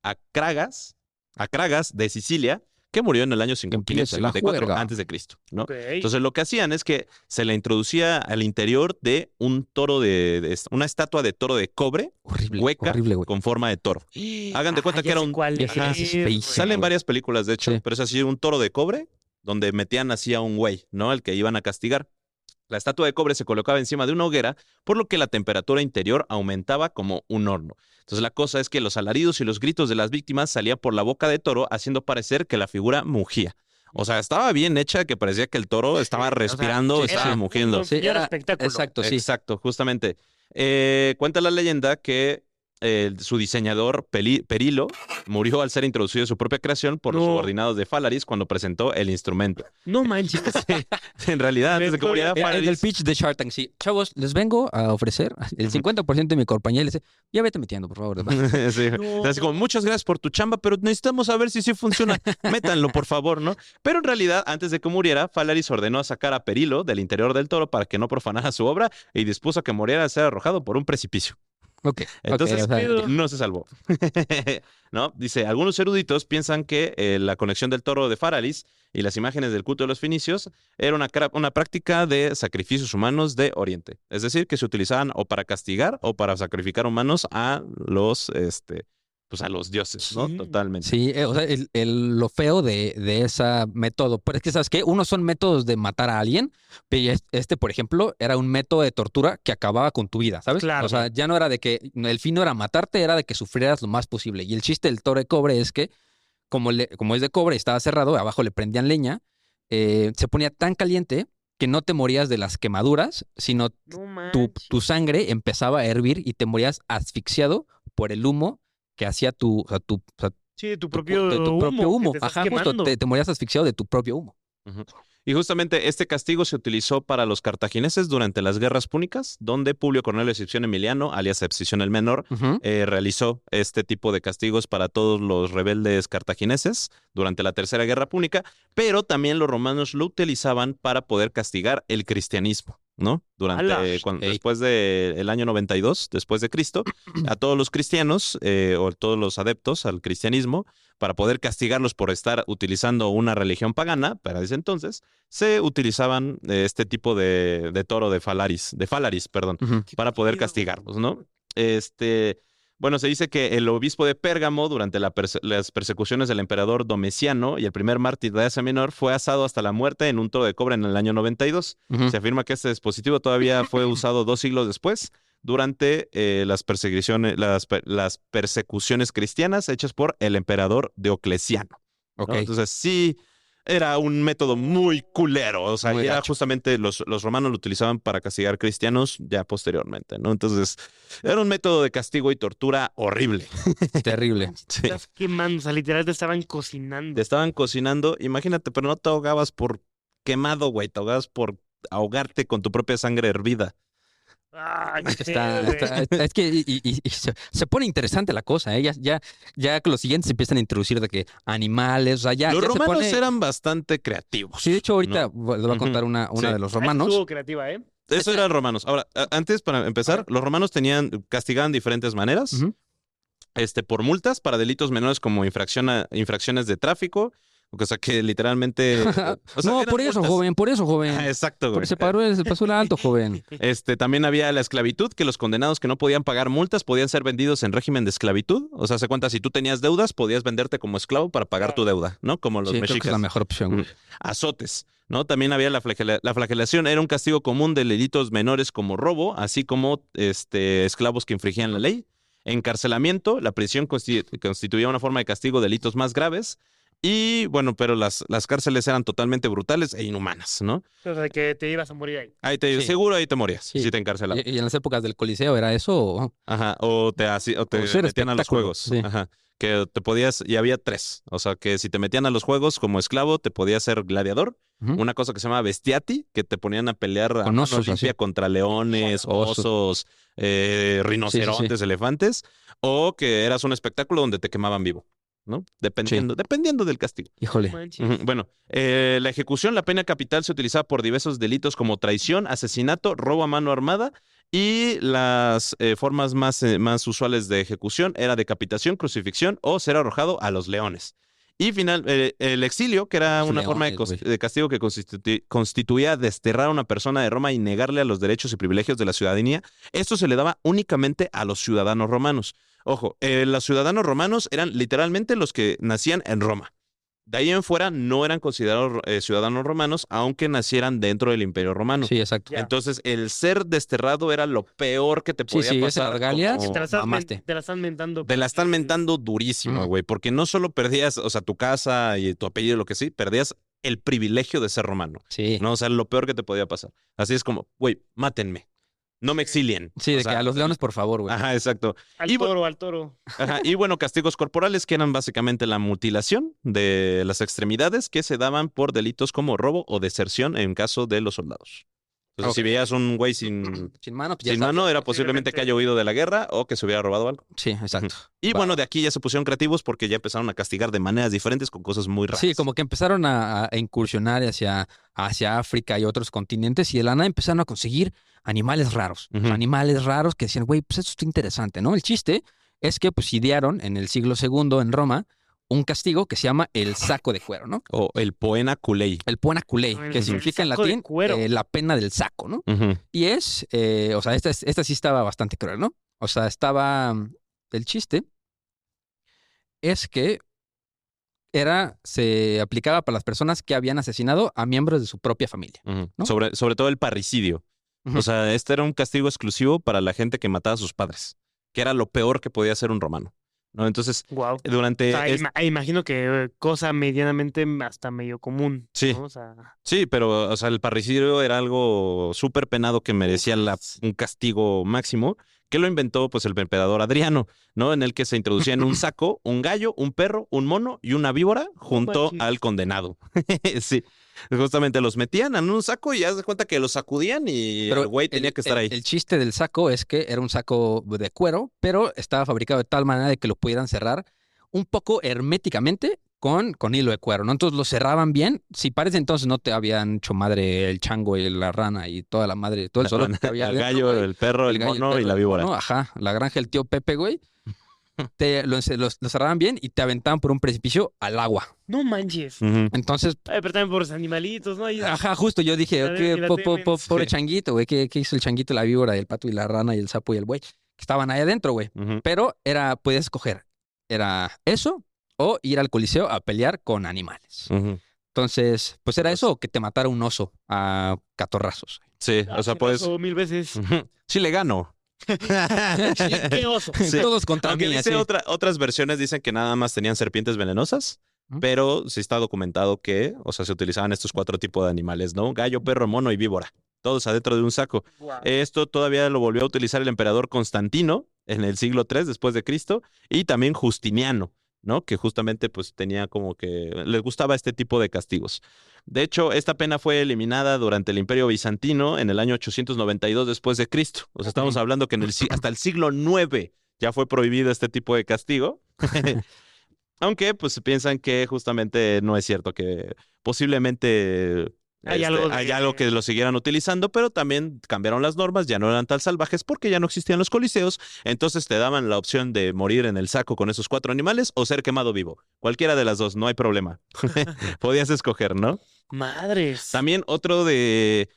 Acragas de Sicilia, que murió en el año empiece la 554 juerga. antes de Cristo, ¿no? Ok. Entonces lo que hacían es que se le introducía al interior de un toro una estatua de toro de cobre Horrible, hueca horrible, güey. con forma de toro. Hagan de cuenta que ya era sé un- cuál ya sé que es, ese es feísimo, güey. Salen varias películas, de hecho, Sí. pero es así un toro de cobre donde metían así a un güey, ¿no? El que iban a castigar. La estatua de cobre se colocaba encima de una hoguera, por lo que la temperatura interior aumentaba como un horno. Entonces la cosa es que los alaridos y los gritos de las víctimas salían por la boca de toro, haciendo parecer que la figura mugía. O sea, estaba bien hecha, que parecía que el toro estaba respirando, sí, estaba sí. mugiendo. Sí, Era era espectáculo. exacto, sí. Exacto, justamente. Cuenta la leyenda que su diseñador, Perilo, murió al ser introducido su propia creación por los No. subordinados de Falaris cuando presentó el instrumento. No manches. En realidad, antes de que muriera El del Falaris... pitch de Shark Tank, sí. Chavos, les vengo a ofrecer el 50% de mi compañía. Y les dice, ya vete metiendo, por favor. Sí. No. Así como, muchas gracias por tu chamba, pero necesitamos saber si sí funciona. Métanlo, por favor, ¿no? Pero en realidad, antes de que muriera, Falaris ordenó sacar a Perilo del interior del toro para que no profanara su obra y dispuso que muriera al ser arrojado por un precipicio. Ok. Entonces, o sea, Pero- no se salvó. ¿No? Dice, algunos eruditos piensan que la conexión del toro de Falaris y las imágenes del culto de los fenicios era una práctica de sacrificios humanos de Oriente. Es decir, que se utilizaban o para castigar o para sacrificar humanos a los, pues a los dioses, ¿no? Sí. Totalmente. sí, o sea, lo feo de ese método. Pero es que, ¿sabes qué? Unos son métodos de matar a alguien, pero por ejemplo, era un método de tortura que acababa con tu vida, ¿sabes? Claro. O sea, ya no era de que el fin no era matarte, era de que sufrieras lo más posible. Y el chiste del toro de cobre es que, como es de cobre y estaba cerrado, abajo le prendían leña, se ponía tan caliente que no te morías de las quemaduras, sino No manches. tu sangre empezaba a hervir y te morías asfixiado por el humo que hacía o sea, Sí, de tu tu propio de tu propio humo. que te estás Ajá, justo, quemando. te morías asfixiado de tu propio humo. Ujú. Y justamente este castigo se utilizó para los cartagineses durante las guerras púnicas, donde Publio Cornelio Escipión Emiliano, alias Escipión el Menor, Ujú. realizó este tipo de castigos para todos los rebeldes cartagineses durante la Tercera Guerra Púnica, pero también los romanos lo utilizaban para poder castigar el cristianismo, ¿no? ¡Hala! Después del año 92, después de Cristo, a todos los cristianos o todos los adeptos al cristianismo, para poder castigarlos por estar utilizando una religión pagana, para ese entonces, se utilizaban este tipo de toro de Falaris, perdón, Ujú. para poder pedo, castigarlos, ¿no? Bueno, se dice que el obispo de Pérgamo, durante las persecuciones del emperador Domiciano y el primer mártir de Asia Menor, fue asado hasta la muerte en un toro de cobre en el año 92. Ujú. Se afirma que este dispositivo todavía fue usado 2 siglos después, durante las persecuciones cristianas hechas por el emperador Diocleciano, ¿no? Ok. Entonces, sí, era un método muy culero. O sea, Muy era gacho. justamente los romanos lo utilizaban para castigar cristianos ya posteriormente, ¿no? Entonces, era un método de castigo y tortura horrible. Terrible. Sí. Estás quemando, o sea, literal te estaban cocinando. Te estaban cocinando, imagínate, pero no te ahogabas por quemado, güey, te ahogabas por ahogarte con tu propia sangre hervida. Ay, qué Está, pedo, está- güey. está- es que y se pone interesante la cosa, ¿eh? Ya que los siguientes empiezan a introducir de que animales, o sea, Los ya se romanos pone... eran bastante creativos. Sí, de hecho, ahorita ¿no? les voy a contar Ujú. una Sí. de los Esa romanos. estuvo creativa, ¿eh? Eso eran romanos. Ahora, antes, para empezar, los romanos castigaban de diferentes maneras. Ujú. Por multas para delitos menores como infracciones de tráfico. O sea, que literalmente... o sea, No, eran por eso, multas. joven, por eso, Ah, joven. exacto, Porque güey. se pasó el alto, joven. También había la esclavitud, que los condenados que no podían pagar multas podían ser vendidos en régimen de esclavitud. O sea, se cuenta, si tú tenías deudas, podías venderte como esclavo para pagar tu deuda, ¿no? Como los Sí, creo que es mexicas. la mejor opción, güey. Azotes, ¿no? También había la flagelación, era un castigo común de delitos menores como robo, así como esclavos que infringían la ley. Encarcelamiento, la prisión constituía una forma de castigo de delitos más graves. Y bueno, pero las cárceles eran totalmente brutales e inhumanas, ¿no? O sea, que te ibas a morir ahí. Sí. Seguro ahí te morías Sí. si te encarcelaban. Y en las épocas del Coliseo era eso. Ajá, o te ser metían a los espectáculo, juegos. sí. Ajá. Que te podías, y había 3. O sea, que si te metían a los juegos como esclavo, te podías ser gladiador. Ujú. Una cosa que se llama bestiati, que te ponían a pelear a Con mano osos, limpia así. contra leones, Osos. osos, rinocerontes, elefantes. O que eras un espectáculo donde te quemaban vivo, ¿no? Dependiendo del castigo. Híjole. Manches. Ujú. Bueno, la ejecución, la pena capital se utilizaba por diversos delitos como traición, asesinato, robo a mano armada y las formas más usuales de ejecución era decapitación, crucifixión o ser arrojado a los leones. Y el exilio, que era Los una forma leones, güey. de castigo que constituía desterrar a una persona de Roma y negarle a los derechos y privilegios de la ciudadanía. Esto se le daba únicamente a los ciudadanos romanos. Ojo, los ciudadanos romanos eran literalmente los que nacían en Roma. De ahí en fuera no eran considerados ciudadanos romanos, aunque nacieran dentro del Imperio Romano. Sí, exacto. Ya. Entonces, el ser desterrado era lo peor que te Sí, podía sí, pasar. esas galias, como- Te la estás mamaste. te la están mentando. Te la están mentando durísimo, Ujú. güey, porque no solo perdías, o sea, tu casa y tu apellido, lo que sí, perdías el privilegio de ser romano, Sí. ¿no? O sea, lo peor que te podía pasar. Así es como, güey, mátenme, no me exilien. Sí, O de sea, que a los leones, por favor, güey. Ajá, exacto. Al Y toro, al toro. Ajá, y bueno, castigos corporales que eran básicamente la mutilación de las extremidades que se daban por delitos como robo o deserción en caso de los soldados. Entonces, Ok. si veías un güey sin Sin mano, pues ya sin sabes. mano, era posiblemente que haya huido de la guerra o que se hubiera robado algo. Sí, exacto. Y Va. bueno, de aquí ya se pusieron creativos porque ya empezaron a castigar de maneras diferentes con cosas muy raras. Sí, como que empezaron a incursionar hacia África y otros continentes y de la nada empezaron a conseguir animales raros. O sea, Ujú. animales raros que decían, güey, pues esto está interesante, ¿no? El chiste es que pues idearon en el siglo II en Roma un castigo que se llama el saco de cuero, ¿no? O el poena culei. El pona culei, El que significa en saco de latín cuero. la pena del saco, ¿no? Ujú. Y es, o sea, esta sí estaba bastante cruel, ¿no? O sea, el chiste es que se aplicaba para las personas que habían asesinado a miembros de su propia familia. Ujú. ¿No? Sobre todo el parricidio. Ujú. O sea, este era un castigo exclusivo para la gente que mataba a sus padres, que era lo peor que podía hacer un romano, ¿no? Entonces, Wow. durante... Imagino que cosa medianamente hasta medio común. Sí. ¿no? O sea, Sí, pero, o sea, el parricidio era algo súper penado que merecía un castigo máximo, que lo inventó, pues, el emperador Adriano, ¿no? En el que se introducía en un saco un gallo, un perro, un mono y una víbora junto manches. al condenado. Sí, justamente los metían en un saco y haz de cuenta que los sacudían y el güey tenía que estar ahí. El chiste del saco es que era un saco de cuero, pero estaba fabricado de tal manera de que lo pudieran cerrar un poco herméticamente con hilo de cuero, ¿no? Entonces lo cerraban bien. Si para ese entonces no te habían hecho madre el chango y la rana y toda la madre, todo el solo que había El adentro, gallo, güey. el perro, el gallo, mono perro, y la el víbora. mono, ajá, la granja del tío Pepe, güey. Lo cerraban bien y te aventaban por un precipicio al agua. no manches. Ujú. Entonces, Ay, pero también por los animalitos, ¿no? ajá, justo yo dije, La ok, de- y la temen. pobre Sí. changuito, güey, ¿qué hizo el changuito, la víbora, el pato y la rana y el sapo y el güey? Que estaban ahí adentro, güey. Ujú. Pero podías escoger, era eso o ir al coliseo a pelear con animales. Ujú. Entonces, pues era eso o que te matara un oso a catorrazos. Sí, Ah, o sea, se pues... pasó 1000 veces. Ujú. Sí le gano. ¿Qué oso? Sí. Todos contra Aunque mí, dice así. otras versiones dicen que nada más tenían serpientes venenosas, Ujú. pero sí está documentado que, o sea, se utilizaban estos 4 tipos de animales, ¿no? Gallo, perro, mono y víbora. Todos adentro de un saco. Guau. Esto todavía lo volvió a utilizar el emperador Constantino en el siglo III después de Cristo y también Justiniano, ¿no? Que justamente pues tenía como que les gustaba este tipo de castigos. De hecho, esta pena fue eliminada durante el Imperio Bizantino en el año 892 después de Cristo. O sea, estamos hablando que hasta el siglo IX ya fue prohibido este tipo de castigo. Aunque pues piensan que justamente no es cierto, que posiblemente Hay hay algo que lo siguieran utilizando, pero también cambiaron las normas, ya no eran tan salvajes porque ya no existían los coliseos, entonces te daban la opción de morir en el saco con esos 4 animales o ser quemado vivo. Cualquiera de las dos, no hay problema. Podías escoger, ¿no? Madres. También otro de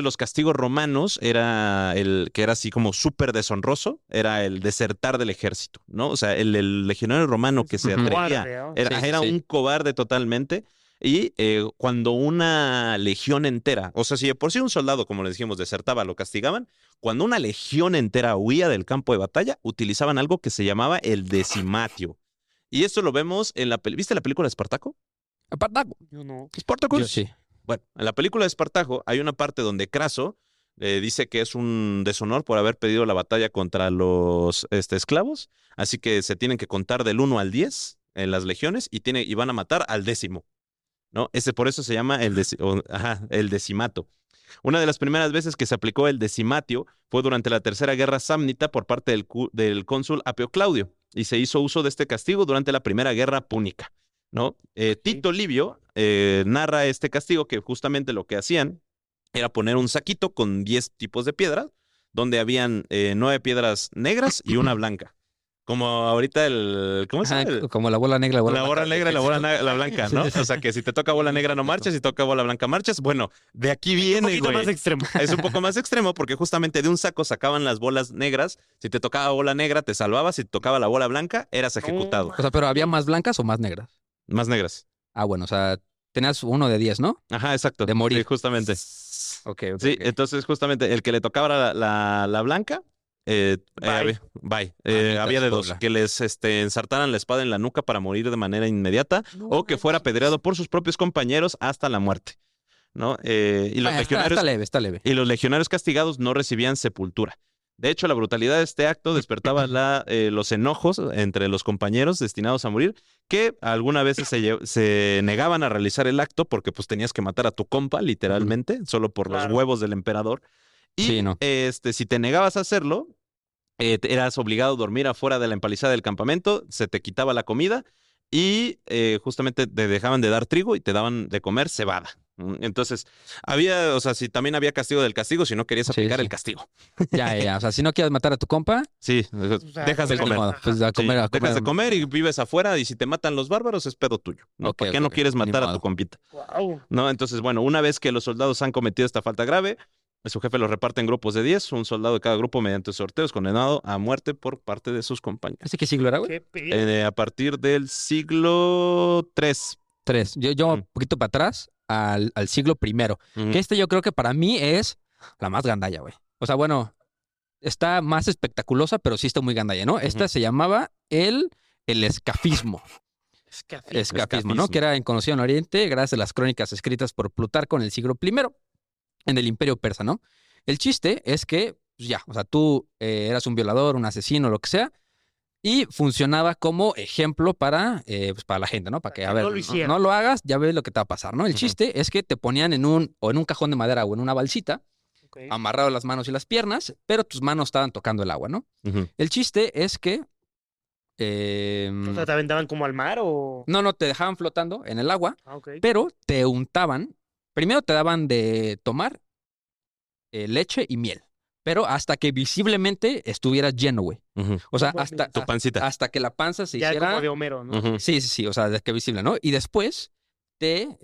los castigos romanos era el que era así como súper deshonroso, era el desertar del ejército, ¿no? O sea, el legionario romano que se Ujú. atrevía, Cobarde, ¿no? era Sí. un cobarde totalmente. Y cuando una legión entera, o sea, si de por sí un soldado, como les dijimos, desertaba, lo castigaban, cuando una legión entera huía del campo de batalla, utilizaban algo que se llamaba el decimatio. Y esto lo vemos en ¿viste la película de Espartaco? Espartaco. Yo no. Spartacus. Yo sí. Bueno, en la película de Espartaco hay una parte donde Craso dice que es un deshonor por haber pedido la batalla contra los esclavos, así que se tienen que contar del 1 al 10 en las legiones y van a matar al 10º, ¿no? Por eso se llama el decimato. Una de las primeras veces que se aplicó el decimatio fue durante la Tercera Guerra Samnita por parte del cónsul Apio Claudio, y se hizo uso de este castigo durante la Primera Guerra Púnica, ¿no? Tito Livio narra este castigo que justamente lo que hacían era poner un saquito con 10 tipos de piedras, donde habían 9 piedras negras y una blanca. Como ahorita ¿cómo se llama? Como la bola negra, La bola negra y la blanca, ¿no? O sea, que si te toca bola negra no marchas, si toca bola blanca marchas. Bueno, de aquí Un viene, poquito güey. más extremo. Es un poco más extremo porque justamente de un saco sacaban las bolas negras. Si te tocaba bola negra, te salvabas. Si te tocaba la bola blanca, eras ejecutado. O sea, pero ¿había más blancas o más negras? Más negras. Ah, bueno, o sea, tenías uno de 10, ¿no? Ajá, exacto. De morir. Sí, justamente. Ok. Sí, entonces justamente el que le tocaba la blanca, Bye. bye. Mamita Había de dos, chula. que les ensartaran la espada en la nuca para morir de manera inmediata o que fuera apedreado por sus propios compañeros hasta la muerte, ¿no? Y los legionarios Está leve. y los legionarios castigados no recibían sepultura. De hecho, la brutalidad de este acto despertaba los enojos entre los compañeros destinados a morir, que algunas veces se negaban a realizar el acto porque pues tenías que matar a tu compa, literalmente, solo por los Claro. huevos del emperador. Y Sí, no. si te negabas a hacerlo, eras obligado a dormir afuera de la empalizada del campamento, se te quitaba la comida y justamente te dejaban de dar trigo y te daban de comer cebada. Entonces, o sea, si también había castigo del castigo, si no querías Sí, aplicar sí. el castigo. Ya. O sea, si no quieres matar a tu compa, Sí, sea, dejas de pues ni comer. modo, pues a Sí, comer, a dejas comer. de comer y vives afuera, y si te matan los bárbaros es pedo tuyo, ¿no? Ok, ¿Por qué ok, no ok. quieres Ni matar a tu modo. compita? Wow. ¿No? Entonces, bueno, una vez que los soldados han cometido esta falta grave, su jefe los reparte en grupos de 10, un soldado de cada grupo mediante sorteos condenado a muerte por parte de sus compañeros. ¿Ese qué siglo era, güey? Qué pedo. A partir del siglo III. 3. Yo un poquito para atrás al siglo primero. Que yo creo que para mí es la más gandalla, güey. O sea, bueno, está más espectaculosa, pero sí está muy gandalla, ¿no? Esta se llamaba el escafismo. Escafismo, ¿no? Que era conocido en Oriente gracias a las crónicas escritas por Plutarco en el siglo I en el Imperio Persa, ¿no? El chiste es que, pues ya, o sea, tú eras un violador, un asesino, lo que sea, y funcionaba como ejemplo para la gente, ¿no? Para que, a ver, no lo hiciera. no lo hagas, ya ves lo que te va a pasar, ¿no? El Ujú. chiste es que te ponían en un cajón de madera o en una balsita, Ok. amarrado las manos y las piernas, pero tus manos estaban tocando el agua, ¿no? Ujú. El chiste es que... O sea, ¿te aventaban como al mar o...? no, te dejaban flotando en el agua, Ah, ok. pero te untaban. Primero te daban de tomar leche y miel, pero hasta que visiblemente estuvieras lleno, güey. Ujú. O sea, No mames. Tu pancita. hasta que la panza se Ya hiciera... como de Homero, ¿no? Ujú. Sí, o sea, de que visible, ¿no? Y después te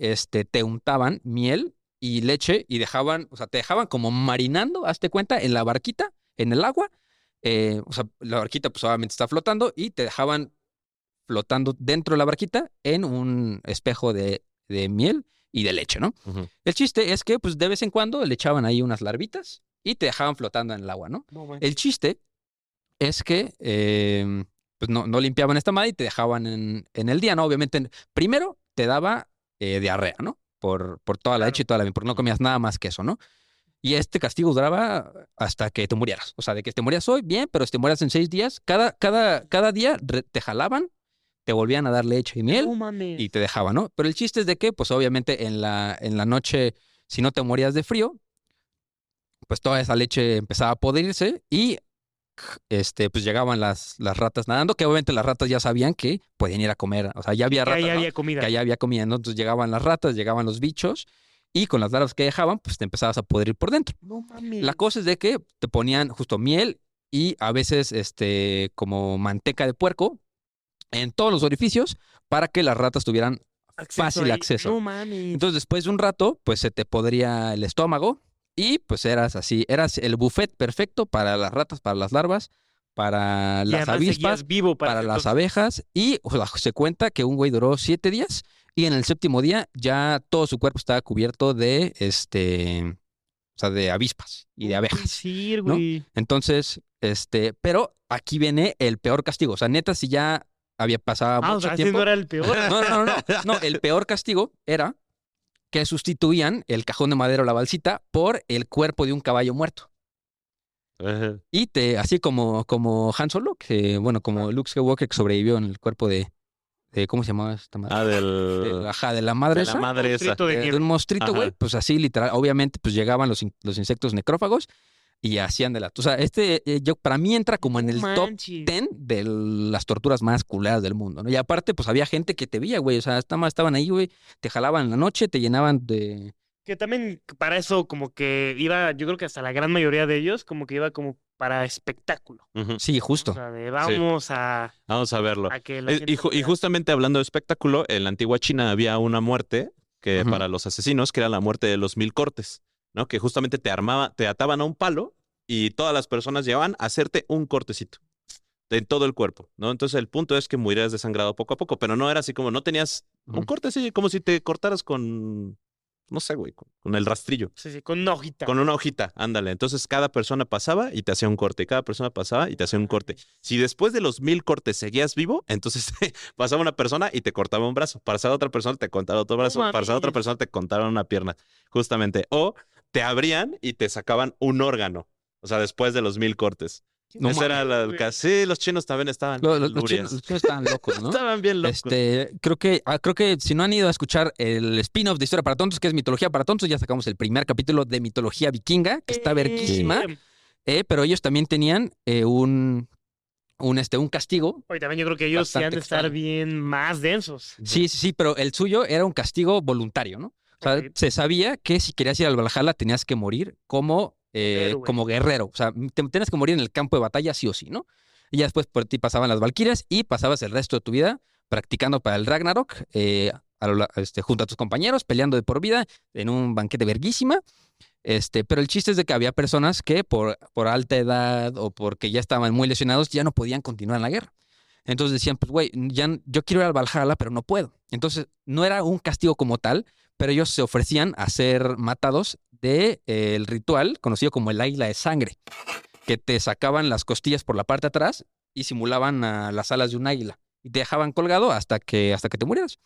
untaban miel y leche y te dejaban como marinando, hazte cuenta, en la barquita, en el agua. O sea, la barquita pues obviamente está flotando y te dejaban flotando dentro de la barquita en un espejo de miel y de leche, ¿no? Ujú. El chiste es que pues de vez en cuando le echaban ahí unas larvitas y te dejaban flotando en el agua, ¿no? No manches. El chiste es que pues no limpiaban esta madre y te dejaban en el día, ¿no? Obviamente, primero te daba diarrea, ¿no? Por toda la Claro. leche y toda la... porque no comías nada más que eso, ¿no? Y este castigo duraba hasta que te murieras. O sea, de que te morías hoy, bien, pero si te morías en 6 días, cada día te jalaban, te volvían a dar leche y miel No mames. y te dejaban, ¿no? Pero el chiste es de que, pues obviamente en la noche, si no te morías de frío, pues toda esa leche empezaba a podrirse y pues llegaban las ratas nadando, que obviamente las ratas ya sabían que podían ir a comer, o sea, ya había Que ratas, ahí ¿no? había comida. Que allá había comida, ¿no? Entonces llegaban las ratas, llegaban los bichos y con las larvas que dejaban, pues te empezabas a podrir por dentro. No mames. La cosa es de que te ponían justo miel y a veces como manteca de puerco en todos los orificios para que las ratas tuvieran fácil ahí. acceso. No mames. Entonces, después de un rato, pues se te podría el estómago y pues eras el buffet perfecto para las ratas, para las larvas, para Y las además avispas, seguías vivo para las entonces- abejas y o sea, se cuenta que un güey duró 7 días y en el séptimo día ya todo su cuerpo estaba cubierto de o sea, de avispas y de No puede abejas. ser, ¿no? güey. Entonces, pero aquí viene el peor castigo. O sea, neta, si ya había pasado Ah, o mucho sea, ese tiempo. no era el peor. No, el peor castigo era que sustituían el cajón de madera o la balsita por el cuerpo de un caballo muerto. Ajá. Y así como Han Solo, como Luke Skywalker que sobrevivió en el cuerpo de ¿cómo se llamaba esta madre? Ah, De la madre de la esa. madre esa. Monstruito de De nieve. un monstruito, güey, Ajá. pues así literal, obviamente, pues llegaban los insectos necrófagos y hacían de la. O sea, para mí entra como en el No top manches. 10 de las torturas más culeras del mundo, ¿no? Y aparte, pues había gente que te veía, güey, o sea, estaban ahí, güey, te jalaban en la noche, te llenaban de. Que también para eso como que iba, yo creo que hasta la gran mayoría de ellos como que iba como para espectáculo. Ujú. Sí, O justo. sea, de vamos Vamos a verlo. a que la Y, gente ju- y vea. justamente hablando de espectáculo, en la antigua China había una muerte que Ujú. para los asesinos, que era la muerte de los 1000 cortes, ¿no? Que justamente te ataban a un palo y todas las personas llevaban a hacerte un cortecito en todo el cuerpo, ¿no? Entonces el punto es que murieras desangrado poco a poco, pero no era así como, no tenías un Ujú. corte así, como si te cortaras con, no sé, güey, con el rastrillo. Sí, sí, con una hojita. Con una hojita, ándale. Entonces cada persona pasaba y te hacía un corte. Y cada persona pasaba y te hacía un corte. Si después de los 1000 cortes seguías vivo, entonces pasaba una persona y te cortaba un brazo. Pasaba otra persona, te cortaba otro No brazo. Pasaba otra mames. persona, te cortaban una pierna. Justamente. O te abrían y te sacaban un órgano. O sea, después de los 1000 cortes. No Ese era mames, güey. sí, los chinos también estaban. Los lurias. chinos estaban locos, ¿no? Estaban bien locos. Creo que si no han ido a escuchar el spin-off de Historia para Tontos, que es Mitología para Tontos, ya sacamos el primer capítulo de Mitología Vikinga, que está verguísima, pero ellos también tenían un castigo. Oye, también yo creo que ellos sí han Bastante de estar extraño. bien más densos. Sí, pero el suyo era un castigo voluntario, ¿no? O sea, Ok. se sabía que si querías ir al Valhalla tenías que morir Héroe. como guerrero. O sea, tenías que morir en el campo de batalla sí o sí, ¿no? Y ya después por ti pasaban las valquirias y pasabas el resto de tu vida practicando para el Ragnarok junto a tus compañeros, peleando de por vida en un banquete verguísima. Pero el chiste es de que había personas que por alta edad o porque ya estaban muy lesionados ya no podían continuar en la guerra. Entonces decían, pues güey, yo quiero ir al Valhalla, pero no puedo. Entonces no era un castigo como tal, pero ellos se ofrecían a ser matados el ritual conocido como el águila de sangre, que te sacaban las costillas por la parte de atrás y simulaban a las alas de un águila y te dejaban colgado hasta que te murieras.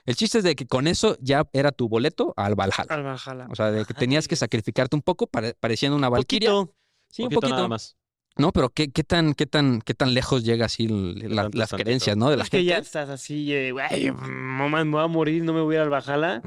El chiste es de que con eso ya era tu boleto al Valhalla. Al Valhalla. O sea, de que tenías que sacrificarte un poco pareciendo una valquiria. Poquito, Sí, un poquito poquito. nada más. No, pero qué tan lejos llega así tanto las santito. creencias, ¿no? De la Es que ya gente. estás así, güey, mamá, me voy a morir, no me voy a ir al Valhalla.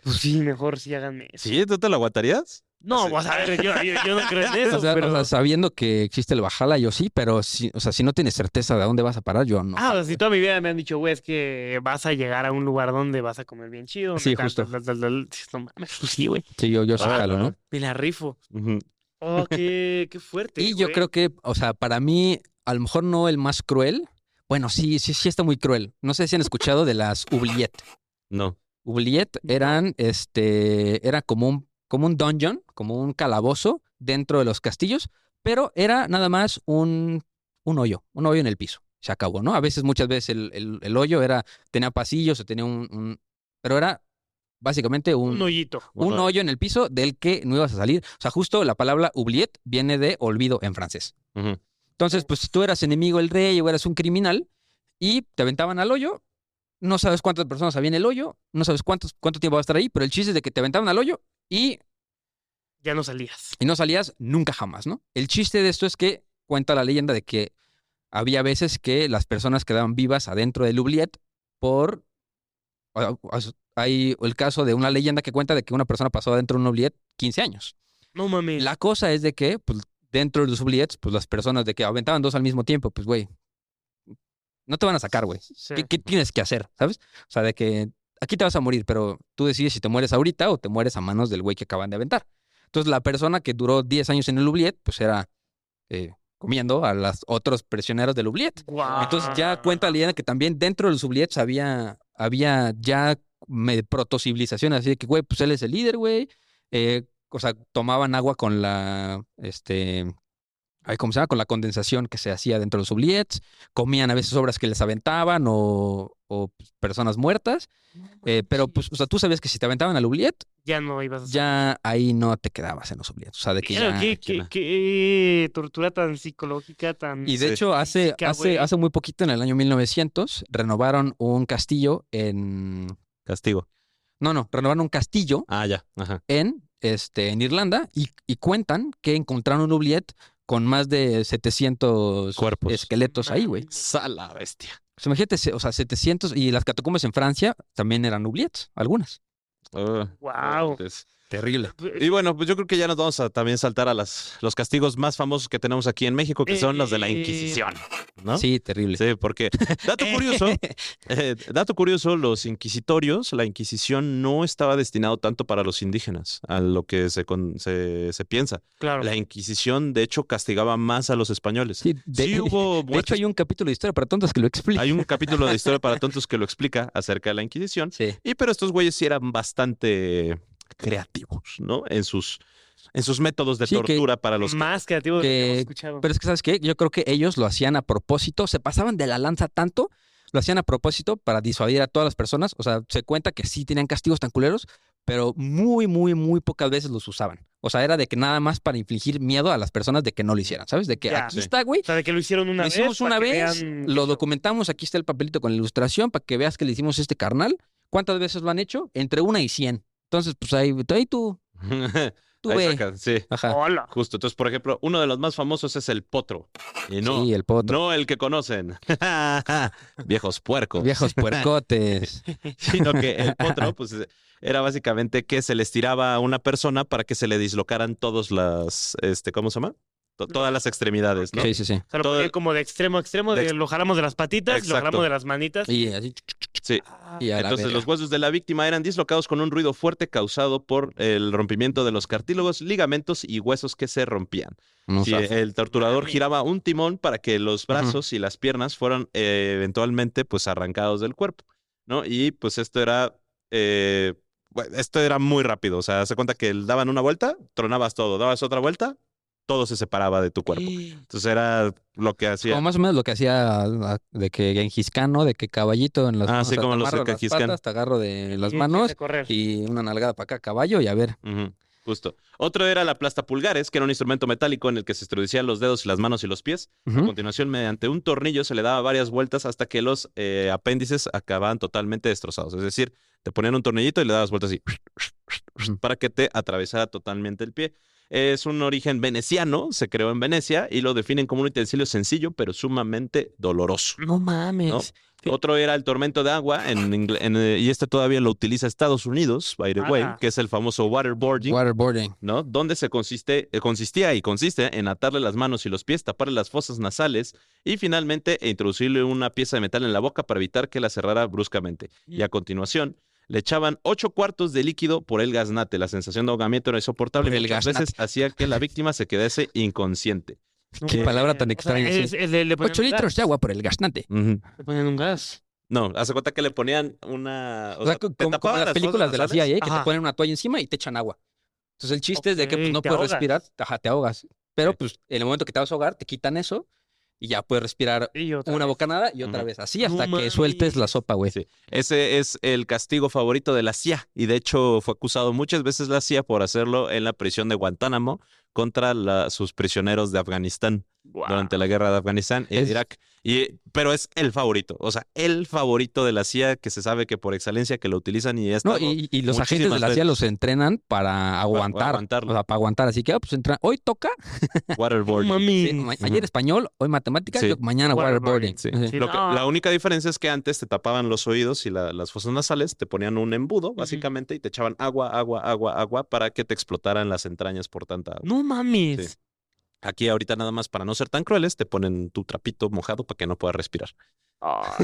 Pues sí, mejor sí háganme eso. ¿Sí? ¿Tú te lo aguantarías? No, Sí. pues a ver, yo no creo en eso, O sea, pero... sabiendo que existe el Valhalla, yo sí, pero si no tienes certeza de a dónde vas a parar, yo no. Ah, o sea, si toda mi vida me han dicho, güey, es que vas a llegar a un lugar donde vas a comer bien chido. Sí, tal, justo. tal. No mames, pues sí, güey. Sí, yo sí Ah, jalo, ¿no? ah. Me la rifo. Ujú. Oh, qué fuerte, Y yo güey. creo que, o sea, para mí, a lo mejor no el más cruel. Bueno, sí está muy cruel. No sé si han escuchado de las oubliettes. No. Oubliette eran, era como un dungeon, como un calabozo dentro de los castillos, pero era nada más un hoyo en el piso. Se acabó, ¿no? Muchas veces el hoyo tenía pasillos o tenía pero era básicamente Un hoyito. un hoyo en el piso del que no ibas a salir. O sea, justo la palabra oubliette viene de olvido en francés. Ujú. Entonces, pues si tú eras enemigo del rey o eras un criminal y te aventaban al hoyo, no sabes cuántas personas había en el hoyo, no sabes cuánto tiempo va a estar ahí, pero el chiste es de que te aventaban al hoyo y Ya no salías. no salías nunca jamás, ¿no? El chiste de esto es que cuenta la leyenda de que había veces que las personas quedaban vivas adentro del oubliette por... Hay el caso de una leyenda que cuenta de que una persona pasó adentro de un oubliette 15 años. No mames. La cosa es de que, pues, dentro de los oubliettes, pues las personas de que aventaban 2 al mismo tiempo, pues, güey, no te van a sacar, güey. Sí. ¿Qué tienes que hacer? ¿Sabes? O sea, de que aquí te vas a morir, pero tú decides si te mueres ahorita o te mueres a manos del güey que acaban de aventar. Entonces, la persona que duró 10 años en el oubliette, pues era comiendo a los otros prisioneros del oubliette. Guau. Entonces, ya cuenta la leyenda que también dentro de los oubliettes había ya protocivilizaciones, así de que, güey, pues él es el líder, güey. O sea, tomaban agua con la, ¿cómo se llama? Con la condensación que se hacía dentro de los oubliettes. Comían a veces obras que les aventaban o pues, personas muertas. Pero, pues, o sea, tú sabías que si te aventaban al oubliette, Ya no ibas a ya ahí no te quedabas en los oubliettes. O sea, de que Pero ya... qué tortura tan psicológica, tan... Y de Sí. hecho, física, güey. hace muy poquito, en el año 1900, renovaron un castillo en... Castigo. No, renovaron un castillo Ah, ya. Ajá. en Irlanda y cuentan que encontraron un oubliette con más de 700 Cuerpos. esqueletos ahí, güey. Sala bestia. Pues imagínate, o sea, 700 y las catacumbas en Francia también eran oubliettes, algunas. Guau. Terrible. Y bueno, pues yo creo que ya nos vamos a también saltar a los castigos más famosos que tenemos aquí en México, que son los de la Inquisición, ¿no? Sí, terrible. Sí, porque dato curioso, los inquisitorios, la Inquisición no estaba destinado tanto para los indígenas, a lo que se piensa. Claro. La Inquisición, de hecho, castigaba más a los españoles. Sí, Sí hubo de hecho, muertes. hay un capítulo de historia para tontos que lo explica. Hay un capítulo de Historia para Tontos que lo explica acerca de la Inquisición. Sí. Pero estos güeyes sí eran bastante creativos, ¿no? En sus métodos de Sí, que- tortura para los Más creativo de lo que que- hemos escuchado. Pero es que, ¿sabes qué? Yo creo que ellos lo hacían a propósito, se pasaban de la lanza tanto, lo hacían a propósito para disuadir a todas las personas. O sea, se cuenta que sí tenían castigos tan culeros, pero muy, muy, muy pocas veces los usaban. O sea, era de que nada más para infligir miedo a las personas de que no lo hicieran, ¿sabes? De que Ya. aquí Sí. está, güey. O sea, de que lo hicieron una Lo vez. hicimos una para que vez, vean lo eso. documentamos, aquí está el papelito con la ilustración para que veas que le hicimos este carnal. ¿Cuántas veces lo han hecho? Entre 1 y 100. Entonces, pues ahí tú Ahí ve. sacas, sí, Ajá. Hola. justo. Entonces, por ejemplo, uno de los más famosos es el potro. Y no, Sí, el potro. no el que conocen. Viejos puercos. Viejos puercotes. Sino que el potro, pues, era básicamente que se les tiraba a una persona para que se le dislocaran todas las, ¿cómo se llama? Todas las extremidades, ¿no? Sí, sí, sí. O sea, lo Todo- ponían como de extremo a extremo, de ex- lo jalamos de las patitas, lo Exacto. jalamos de las manitas. Y así. Sí. Y a la Entonces verga. los huesos de la víctima eran dislocados con un ruido fuerte causado por el rompimiento de los cartílagos, ligamentos y huesos que se rompían. No Sí, sabe. el torturador Mami. giraba un timón para que los brazos y las piernas fueran eventualmente pues arrancados del cuerpo, ¿no? Y pues esto era muy rápido, o sea, se cuenta que daban una vuelta, tronabas todo, dabas otra vuelta, todo se separaba de tu cuerpo. Entonces era lo que hacía. Como más o menos lo que hacía de que Gengis Khan, ¿no? De que caballito en las Ah, manos. sí, te como los amarro de las Gengis Khan. patas, te agarro de las Y manos empieza a correr. y una nalgada para acá, caballo, y a ver. Ujú, justo. Otro era la plastapulgares, que era un instrumento metálico en el que se introducían los dedos y las manos y los pies. A Ujú. continuación, mediante un tornillo se le daba varias vueltas hasta que los apéndices acababan totalmente destrozados. Es decir, te ponían un tornillito y le dabas vueltas así para que te atravesara totalmente el pie. Es un origen veneciano, se creó en Venecia y lo definen como un utensilio sencillo pero sumamente doloroso. No mames. ¿No? Sí. Otro era el tormento de agua, y este todavía lo utiliza Estados Unidos, by the way, Ala. que es el famoso waterboarding. Waterboarding. ¿No? Donde consistía y consiste en atarle las manos y los pies, taparle las fosas nasales y finalmente introducirle una pieza de metal en la boca para evitar que la cerrara bruscamente. Y a continuación le echaban 8 cuartos de líquido por el gaznate. La sensación de ahogamiento era insoportable Por y el muchas gaznate. veces hacía que la víctima se quedase inconsciente. No Qué mames. palabra tan O sea, extraña, sí. le ponían 8 un litros gas. de agua por el gaznate. Ujú. Le ponían un gas. No, hace cuenta que le ponían una... O sea, te como tapaban las las películas fosas de la nasales. CIA, que te Ajá. ponen una toalla encima y te echan agua. Entonces el chiste es de que pues, Ok, no te puedes ahogas. respirar, ajá, te ahogas. Pero Sí. pues en el momento que te vas a ahogar, te quitan eso y ya puedes respirar Y otra una vez. bocanada y otra Ujú. vez. Así hasta No que sueltes la mames. sopa, güey. Sí. Ese es el castigo favorito de la CIA y de hecho fue acusado muchas veces la CIA por hacerlo en la prisión de Guantánamo contra sus prisioneros de Afganistán Guau. durante la guerra de Afganistán e Es- Irak. Pero es el favorito, o sea, el favorito de la CIA que se sabe que por excelencia que lo utilizan y es No, y los agentes de la CIA los entrenan para aguantar. aguantarlo. O sea, para aguantar. Así que, pues hoy toca. waterboarding. No mames. Sí, ayer español, hoy matemáticas, Sí. mañana waterboarding. Waterboarding. Sí. Sí, La no. única diferencia es que antes te tapaban los oídos y las fosas nasales, te ponían un embudo, básicamente, y te echaban agua para que te explotaran las entrañas por tanta agua. No mames. Sí. Aquí ahorita nada más para no ser tan crueles, te ponen tu trapito mojado para que no puedas respirar. Ah,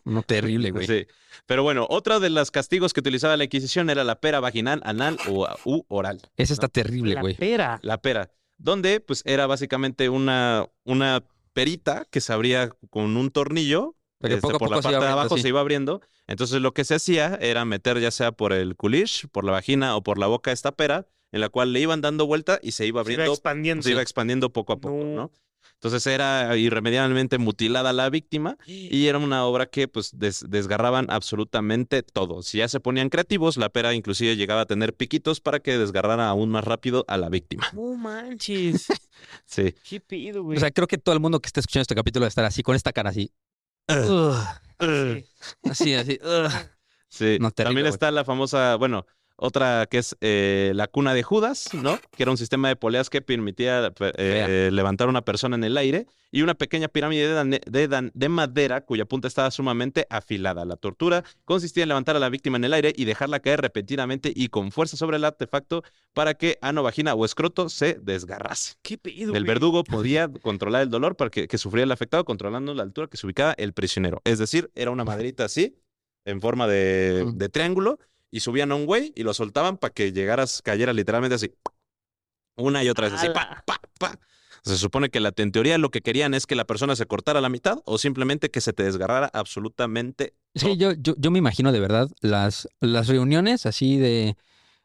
No, terrible, güey. Sí. Pero bueno, otra de los castigos que utilizaba la Inquisición era la pera vaginal, anal u oral. Esa está terrible, la güey. pera. La pera, donde pues era básicamente una perita que se abría con un tornillo. Pero poco a por la poco se parte iba de abriendo, abajo sí. se iba abriendo. Entonces lo que se hacía era meter ya sea por el culish, por la vagina o por la boca esta pera, en la cual le iban dando vuelta y se iba Se iba abriendo, expandiendo. se iba expandiendo poco a poco, No. ¿no? Entonces era irremediablemente mutilada la víctima y era una obra que pues desgarraban absolutamente todo. Si ya se ponían creativos, la pera inclusive llegaba a tener piquitos para que desgarrara aún más rápido a la víctima. No manches. Sí. ¿Qué pido, güey? O sea, creo que todo el mundo que esté escuchando este capítulo va a estar así, con esta cara así. Sí. Así. Sí, No, terrible, también güey. está la famosa, bueno, otra que es la cuna de Judas, ¿no? Que era un sistema de poleas que permitía levantar a una persona en el aire y una pequeña pirámide de madera cuya punta estaba sumamente afilada. La tortura consistía en levantar a la víctima en el aire y dejarla caer repentinamente y con fuerza sobre el artefacto para que ano, vagina o escroto se desgarrase. ¿Qué pido, El güey? verdugo podía controlar el dolor para que sufría el afectado controlando la altura que se ubicaba el prisionero. Es decir, era una maderita así, en forma de triángulo, y subían a un güey y lo soltaban para que cayera literalmente así. Una y otra vez, así, ¡Hala! pa. Se supone que en teoría lo que querían es que la persona se cortara a la mitad o simplemente que se te desgarrara absolutamente. Sí, yo me imagino de verdad las reuniones así de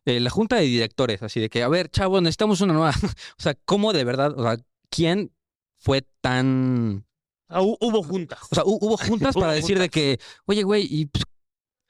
la junta de directores, así de que, a ver, chavos, necesitamos una nueva. O sea, ¿cómo de verdad? O sea, ¿quién fue tan. Ah, hubo juntas. O sea, hubo juntas para decir de que, oye, güey, ¿y pues,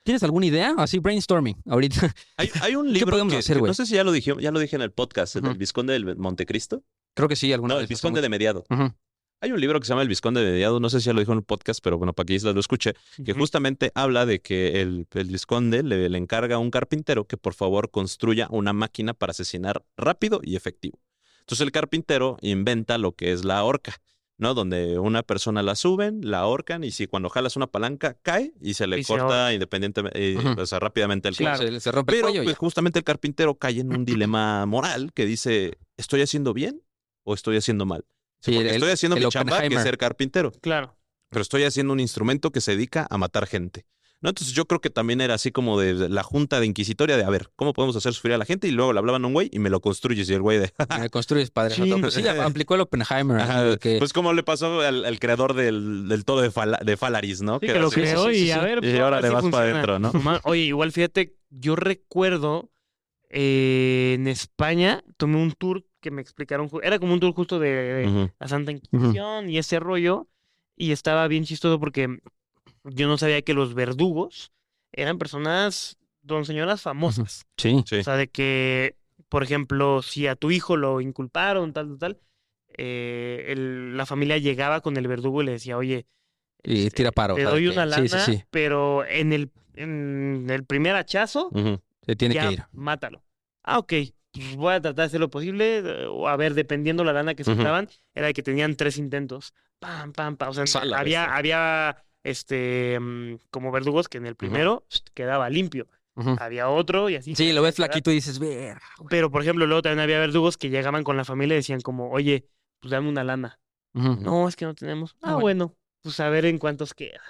tienes alguna idea? Así brainstorming ahorita. Hay un libro podemos hacer, güey? no sé si ya lo dije en el podcast, el Ujú. del Vizconde del Montecristo. Creo que sí, alguna No, vez el Vizconde de Mediado. Ujú. Hay un libro que se llama El Vizconde de Mediado, no sé si ya lo dijo en el podcast, pero bueno, para que Isla lo escuche, que Ujú. justamente habla de que el Vizconde le encarga a un carpintero que por favor construya una máquina para asesinar rápido y efectivo. Entonces el carpintero inventa lo que es la horca, ¿no? Donde una persona la suben, la ahorcan y si cuando jalas una palanca cae y se le Y se corta ahorca. independientemente, Ujú. o sea, rápidamente el Sí, cuello. se rompe el Pero cuello y pues, ya. justamente el carpintero cae en un dilema moral que dice, ¿estoy haciendo bien o estoy haciendo mal? Sí, Porque estoy haciendo el mi chamba, que es Oppenheimer. ser carpintero, Claro. pero estoy haciendo un instrumento que se dedica a matar gente, ¿no? Entonces yo creo que también era así como de la junta de inquisitoria de, a ver, ¿cómo podemos hacer sufrir a la gente? Y luego le hablaban a un güey y me lo construyes y el güey de... Me construyes, padre. Sí. Pues sí, aplicó el Oppenheimer. así Ajá, de que, pues como le pasó al creador del todo de Falaris, ¿no? Sí, Que que era lo así, creó sí, y sí, a sí. ver. Y pues, ahora le así vas para funciona. adentro, ¿no? Oye, igual fíjate, yo recuerdo en España tomé un tour que me explicaron. Era como un tour justo de Ujú. la Santa Inquisición y ese rollo. Y estaba bien chistoso porque yo no sabía que los verdugos eran personas, señoras famosas. sí. Sí. O sea, de que, por ejemplo, si a tu hijo lo inculparon, tal, la familia llegaba con el verdugo y le decía, oye, Y tira paro. te o sea, de doy que- una lana, Sí, sí, sí. pero en el primer hachazo, Ujú. Se tiene ya, que ir. mátalo. Ah, ok. Pues voy a tratar de hacer lo posible. O a ver, dependiendo la lana que Ujú. soltaban, era de que tenían 3 intentos. Pam, pam, pam. O sea, Sala, había como verdugos que en el primero quedaba limpio. Ujú. Había otro y así. Sí, lo ves flaquito y dices, ver. Pero, por ejemplo, luego también había verdugos que llegaban con la familia y decían como, oye, pues dame una lana. No, es que no tenemos. Ah, Ah, bueno, pues a ver en cuántos queda.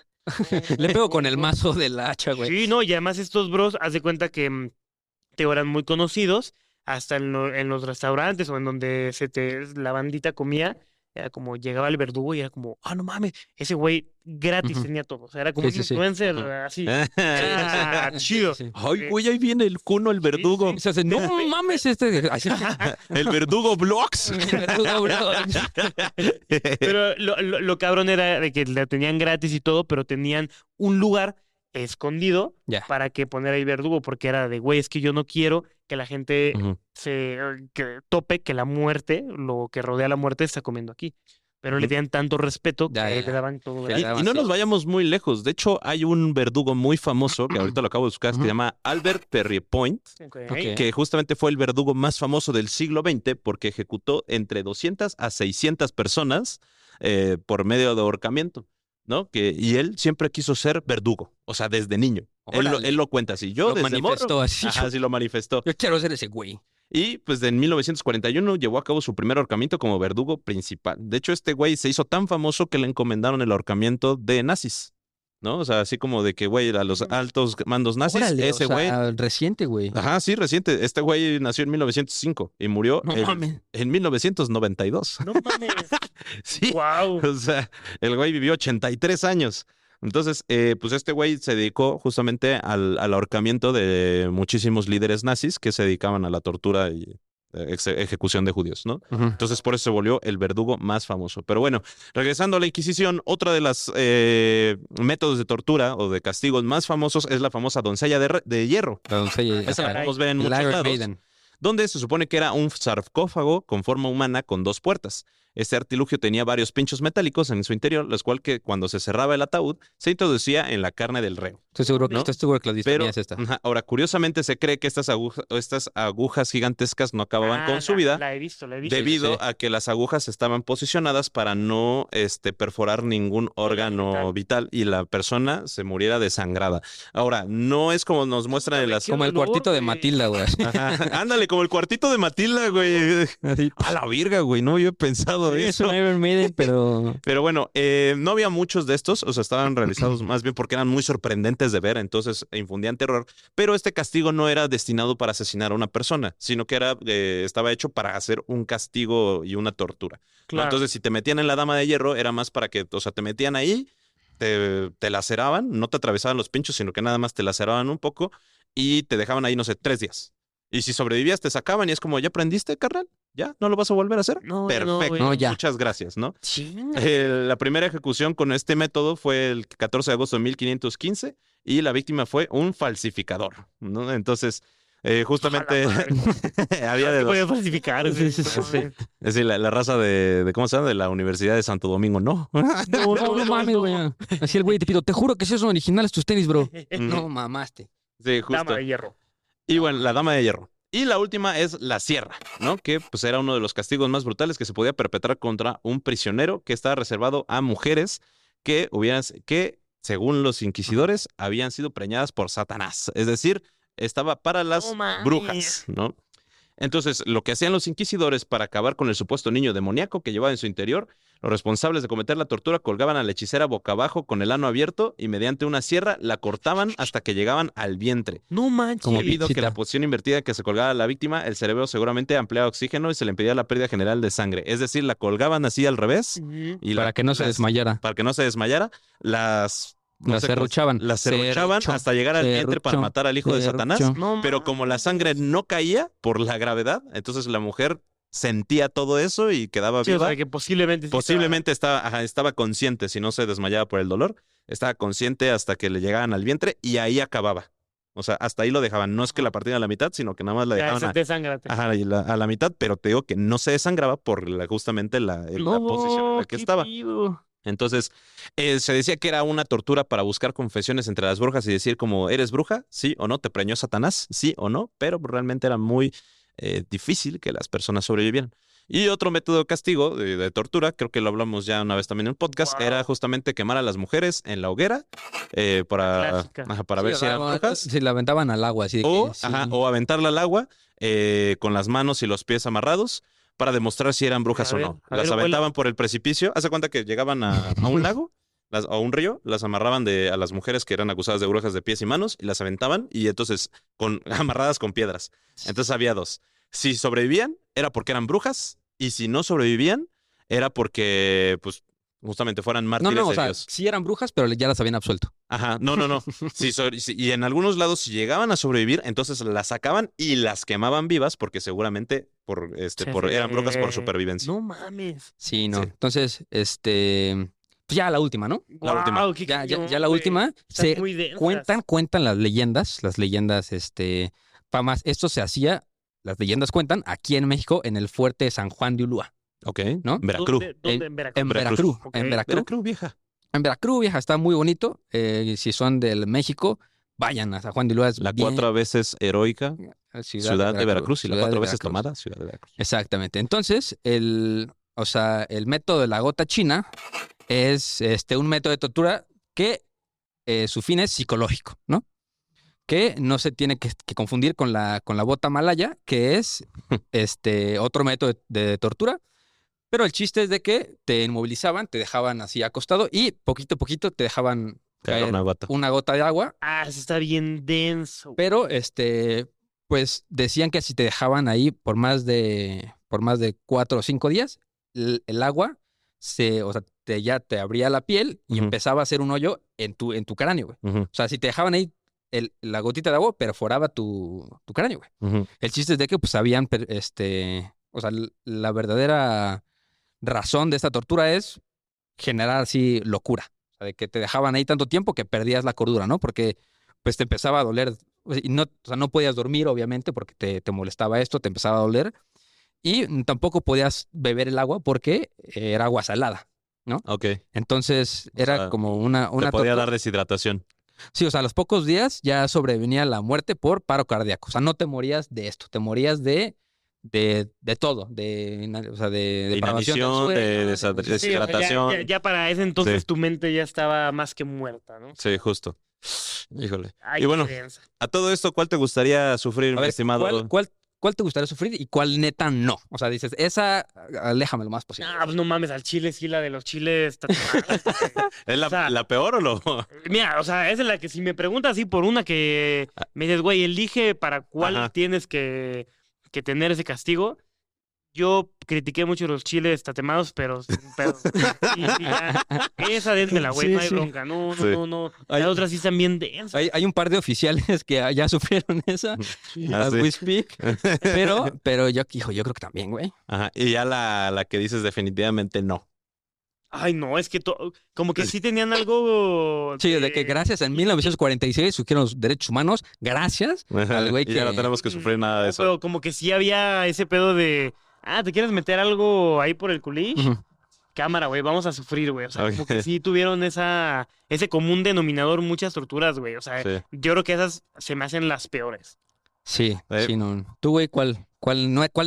Le pego con el mazo del hacha, güey. Sí, no, y además estos bros, haz de cuenta que te eran muy conocidos, hasta en los restaurantes o en donde la bandita comía, era como llegaba el verdugo y era como, ah, no mames, ese güey gratis Ujú. tenía todo. O sea, era como Sí, un sí, sí. influencer Ujú. así. Ah, chido. Sí, sí. Ay, güey, ahí viene el cuno, el verdugo. Y se hace, no mames, así- El verdugo Vlogs. Pero lo cabrón era de que la tenían gratis y todo, pero tenían un lugar escondido Ya. para que poner ahí verdugo, porque era de, güey, es que yo no quiero que la gente Ujú. que tope que la muerte, lo que rodea a la muerte, está comiendo aquí. Pero le tenían tanto respeto que Ya, ya, le ya. daban todo Ya, Y, gratis. ya. y no nos sí. vayamos muy lejos. De hecho, hay un verdugo muy famoso, que ahorita lo acabo de buscar, que se Ujú. llama Albert Pierrepoint, Ok. Ok. que justamente fue el verdugo más famoso del siglo XX porque ejecutó entre 200 a 600 personas por medio de ahorcamiento, ¿no? Y él siempre quiso ser verdugo, o sea, desde niño. Órale. Él lo cuenta así. Yo Lo desde manifestó morro, así. ajá, sí lo manifestó. Yo quiero ser ese güey. Y pues en 1941 llevó a cabo su primer ahorcamiento como verdugo principal. De hecho, este güey se hizo tan famoso que le encomendaron el ahorcamiento de nazis, ¿no? O sea, así como de que, güey, a los altos mandos nazis, Órale, ese o sea, güey... reciente, güey. Ajá, sí, reciente. Este güey nació en 1905 y murió No mames. en 1992. No mames. Sí, Wow. o sea, el güey vivió 83 años. Entonces, pues este güey se dedicó justamente al ahorcamiento de muchísimos líderes nazis que se dedicaban a la tortura y ejecución de judíos, ¿no? Ujú. Entonces, por eso se volvió el verdugo más famoso. Pero bueno, regresando a la Inquisición, otra de las métodos de tortura o de castigos más famosos es la famosa doncella de hierro. La doncella. Esa la caray. podemos ver en El muchos Iron lados, Maiden. donde se supone que era un sarcófago con forma humana con 2 puertas. Este artilugio tenía varios pinchos metálicos en su interior, los cuales que cuando se cerraba el ataúd se introducía en la carne del reo. Estoy seguro, ¿No? estoy seguro que la Pero distonía es esta. ajá, ahora, curiosamente se cree que estas agujas gigantescas no acababan con su vida La he visto, la he visto. debido sí. a que las agujas estaban posicionadas para no perforar ningún órgano vital y la persona se muriera desangrada. Ahora, no es como nos muestran en las... Qué Como el dolor, cuartito de güey. Matilda, güey. Ajá, ándale, como el cuartito de Matilda, güey. A la virga, güey, no había pensado Es eso. un Iron Maiden, pero... Pero bueno, no había muchos de estos, o sea, estaban realizados más bien porque eran muy sorprendentes de ver, entonces infundían terror. Pero este castigo no era destinado para asesinar a una persona, sino que estaba hecho para hacer un castigo y una tortura, ¿no? Claro. Entonces, si te metían en la dama de hierro, era más para que, o sea, te metían ahí, te laceraban, no te atravesaban los pinchos, sino que nada más te laceraban un poco y te dejaban ahí, no sé, 3 días. Y si sobrevivías, te sacaban y es como, ¿ya aprendiste, carnal? ¿Ya? ¿No lo vas a volver a hacer? No, ya no, Perfecto. güey. No, ya. Muchas gracias, ¿no? Chinga. La primera ejecución con este método fue el 14 de agosto de 1515 y la víctima fue un falsificador, ¿no? Entonces, justamente A la había de ¿Qué dos. podía falsificar? Sí, sí, sí, sí. Es decir, la raza de ¿cómo se llama? De la Universidad de Santo Domingo, ¿no? No, no mames, güey. Así el güey te pido, te juro que si son originales tus tenis, bro. No Ujú. mamaste. Sí, justo. Dama de hierro. Y bueno, la dama de hierro. Y la última es la sierra, ¿no? Que pues era uno de los castigos más brutales que se podía perpetrar contra un prisionero que estaba reservado a mujeres que según los inquisidores, habían sido preñadas por Satanás. Es decir, estaba para las No mames. brujas, ¿no? Entonces, lo que hacían los inquisidores para acabar con el supuesto niño demoníaco que llevaba en su interior, los responsables de cometer la tortura colgaban a la hechicera boca abajo con el ano abierto y mediante una sierra la cortaban hasta que llegaban al vientre. No manches. Como Debido a que Pizzita. la posición invertida que se colgaba a la víctima, el cerebro seguramente ampliaba oxígeno y se le impedía la pérdida general de sangre. Es decir, la colgaban así al revés Ujú. y Para que no se desmayara. para que no se desmayara, las Las serruchaban. las serruchaban Serrucho, hasta llegar al vientre para serrucho, matar al hijo de Satanás. serrucho. No Pero como la sangre no caía por la gravedad, entonces la mujer sentía todo eso y quedaba Sí, o viva. sea, que posiblemente. sí Posiblemente estaba consciente, si no se desmayaba por el dolor, estaba consciente hasta que le llegaban al vientre y ahí acababa. O sea, hasta ahí lo dejaban. No es que la partían a la mitad, sino que nada más la estaba- dejaban Ya, desángrate. a la mitad, pero te digo que no se desangraba por justamente la posición en la que qué estaba. pido. Entonces, se decía que era una tortura para buscar confesiones entre las brujas y decir como, ¿eres bruja? ¿Sí o no? ¿Te preñó Satanás? ¿Sí o no? Pero realmente era muy difícil que las personas sobrevivieran. Y otro método de castigo, de tortura, creo que lo hablamos ya una vez también en un podcast, Wow. era justamente quemar a las mujeres en la hoguera Clásica. para Sí, ver o si sea, eran brujas. Se la aventaban al agua, así de O, que... sí. o aventarla al agua con las manos y los pies amarrados para demostrar si eran brujas A o ver, no. a Las ver, aventaban por el precipicio. Hace cuenta que llegaban a un lago o a un río, las amarraban a las mujeres que eran acusadas de brujas de pies y manos y las aventaban y entonces amarradas con piedras. Entonces había dos. Si sobrevivían, era porque eran brujas y si no sobrevivían, era porque, pues, justamente fueran No, mártires no, o de sea, Dios. sí eran brujas, pero ya las habían absuelto. Ajá, no. Y en algunos lados, si llegaban a sobrevivir, entonces las sacaban y las quemaban vivas porque seguramente eran brujas por supervivencia. No mames. Sí, no. Sí. Entonces, pues ya la última, ¿no? La última. Guau, qué Ya cañón, la güey. última. Están Se muy densas. cuentan las leyendas, famas. Esto se hacía, las leyendas cuentan, aquí en México, en el fuerte San Juan de Ulúa, Ok. ¿no? Veracruz. ¿Dónde? En Veracruz. En Veracruz. Veracruz. Ok. En Veracruz. Veracruz, vieja. En Veracruz, vieja, está muy bonito. Si son del México, vayan a San Juan de Ulúa. Es La bien- 4 veces heroica ciudad de Veracruz y la ciudad de 4 veces Veracruz. tomada ciudad de Veracruz. Exactamente. Entonces, el método de la gota china es un método de tortura que su fin es psicológico, ¿no? Que no se tiene que confundir con la bota malaya, que es otro método de tortura. Pero el chiste es de que te inmovilizaban, te dejaban así acostado y poquito a poquito te dejaban Te da caer una gota. una gota de agua. Ah, eso está bien denso. Güey. Pero pues decían que si te dejaban ahí por más de 4 o 5 días, el agua ya te abría la piel y Ujú. empezaba a hacer un hoyo en tu cráneo, güey. Ujú, O sea, si te dejaban ahí, la gotita de agua perforaba tu cráneo, güey. ujú. El chiste es de que, pues, sabían, la verdadera razón de esta tortura es generar así locura. O sea, de que te dejaban ahí tanto tiempo que perdías la cordura, ¿no? Porque, pues, te empezaba a doler. Y no, o sea, no podías dormir, obviamente, porque te molestaba esto, te empezaba a doler. Y tampoco podías beber el agua porque era agua salada. Ok. Entonces, O era sea, como una Te podía tortura. dar deshidratación. Sí, o sea, a los pocos días ya sobrevenía la muerte por paro cardíaco. O sea, no te morías de esto, te morías de todo, o sea, de depravación del Inanición, de sueño, deshidratación. Sí, o sea, hidratación. ya para ese entonces Sí. tu mente ya estaba más que muerta, ¿no? Sí, justo. Híjole. Ay, Y bueno, qué denso. a todo esto, ¿cuál te gustaría sufrir, A mi ver, estimado? ¿cuál te gustaría sufrir y cuál neta no? O sea, dices, esa, aléjame lo más posible. Ah, pues no mames, al chile sí, la de los chiles está tomada, güey. ¿Es la, o sea- la peor o lo? Mira, o sea, esa es la que si me preguntas así por una que me dices, güey, elige para cuál Ajá. tienes que tener ese castigo. Yo critiqué mucho los chiles tatemados, pero sí, ya. Esa dénmela, güey, Sí, no hay sí. bronca. No, Sí. no. Hay- Las otras sí están bien densas. Hay un par de oficiales que ya sufrieron esa, Ah, as sí. we speak, pero yo creo que también, güey. Ajá. Y ya la que dices definitivamente no. Ay, no, es que como que sí tenían algo. Sí, de que gracias en 1946 surgieron los derechos humanos, gracias al güey Y ya no que... tenemos que sufrir nada de No, eso. pero como que sí había ese pedo de. ¿te quieres meter algo ahí por el culish? Ujú. Cámara, güey, vamos a sufrir, güey. O sea, como Ok. que sí tuvieron ese común denominador muchas torturas, güey. O sea, Sí. yo creo que esas se me hacen las peores. Sí, no. Tú, güey, ¿cuál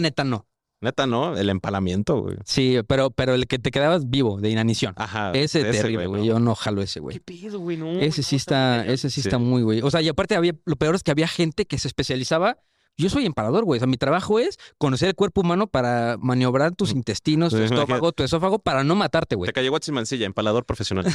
neta no? Neta, no, el empalamiento, güey. Sí, pero el que te quedabas vivo de inanición. Ajá. Ese terrible, güey. no. Yo no jalo ese, güey. ¿Qué pedo, güey? No, Ese sí está Sí. muy, güey. O sea, y aparte lo peor es que había gente que se especializaba. Yo soy empalador, güey. O sea, mi trabajo es conocer el cuerpo humano para maniobrar tus intestinos, tu Sí, estómago, tu esófago, para no matarte, güey. Te cayó Mancilla, empalador profesional.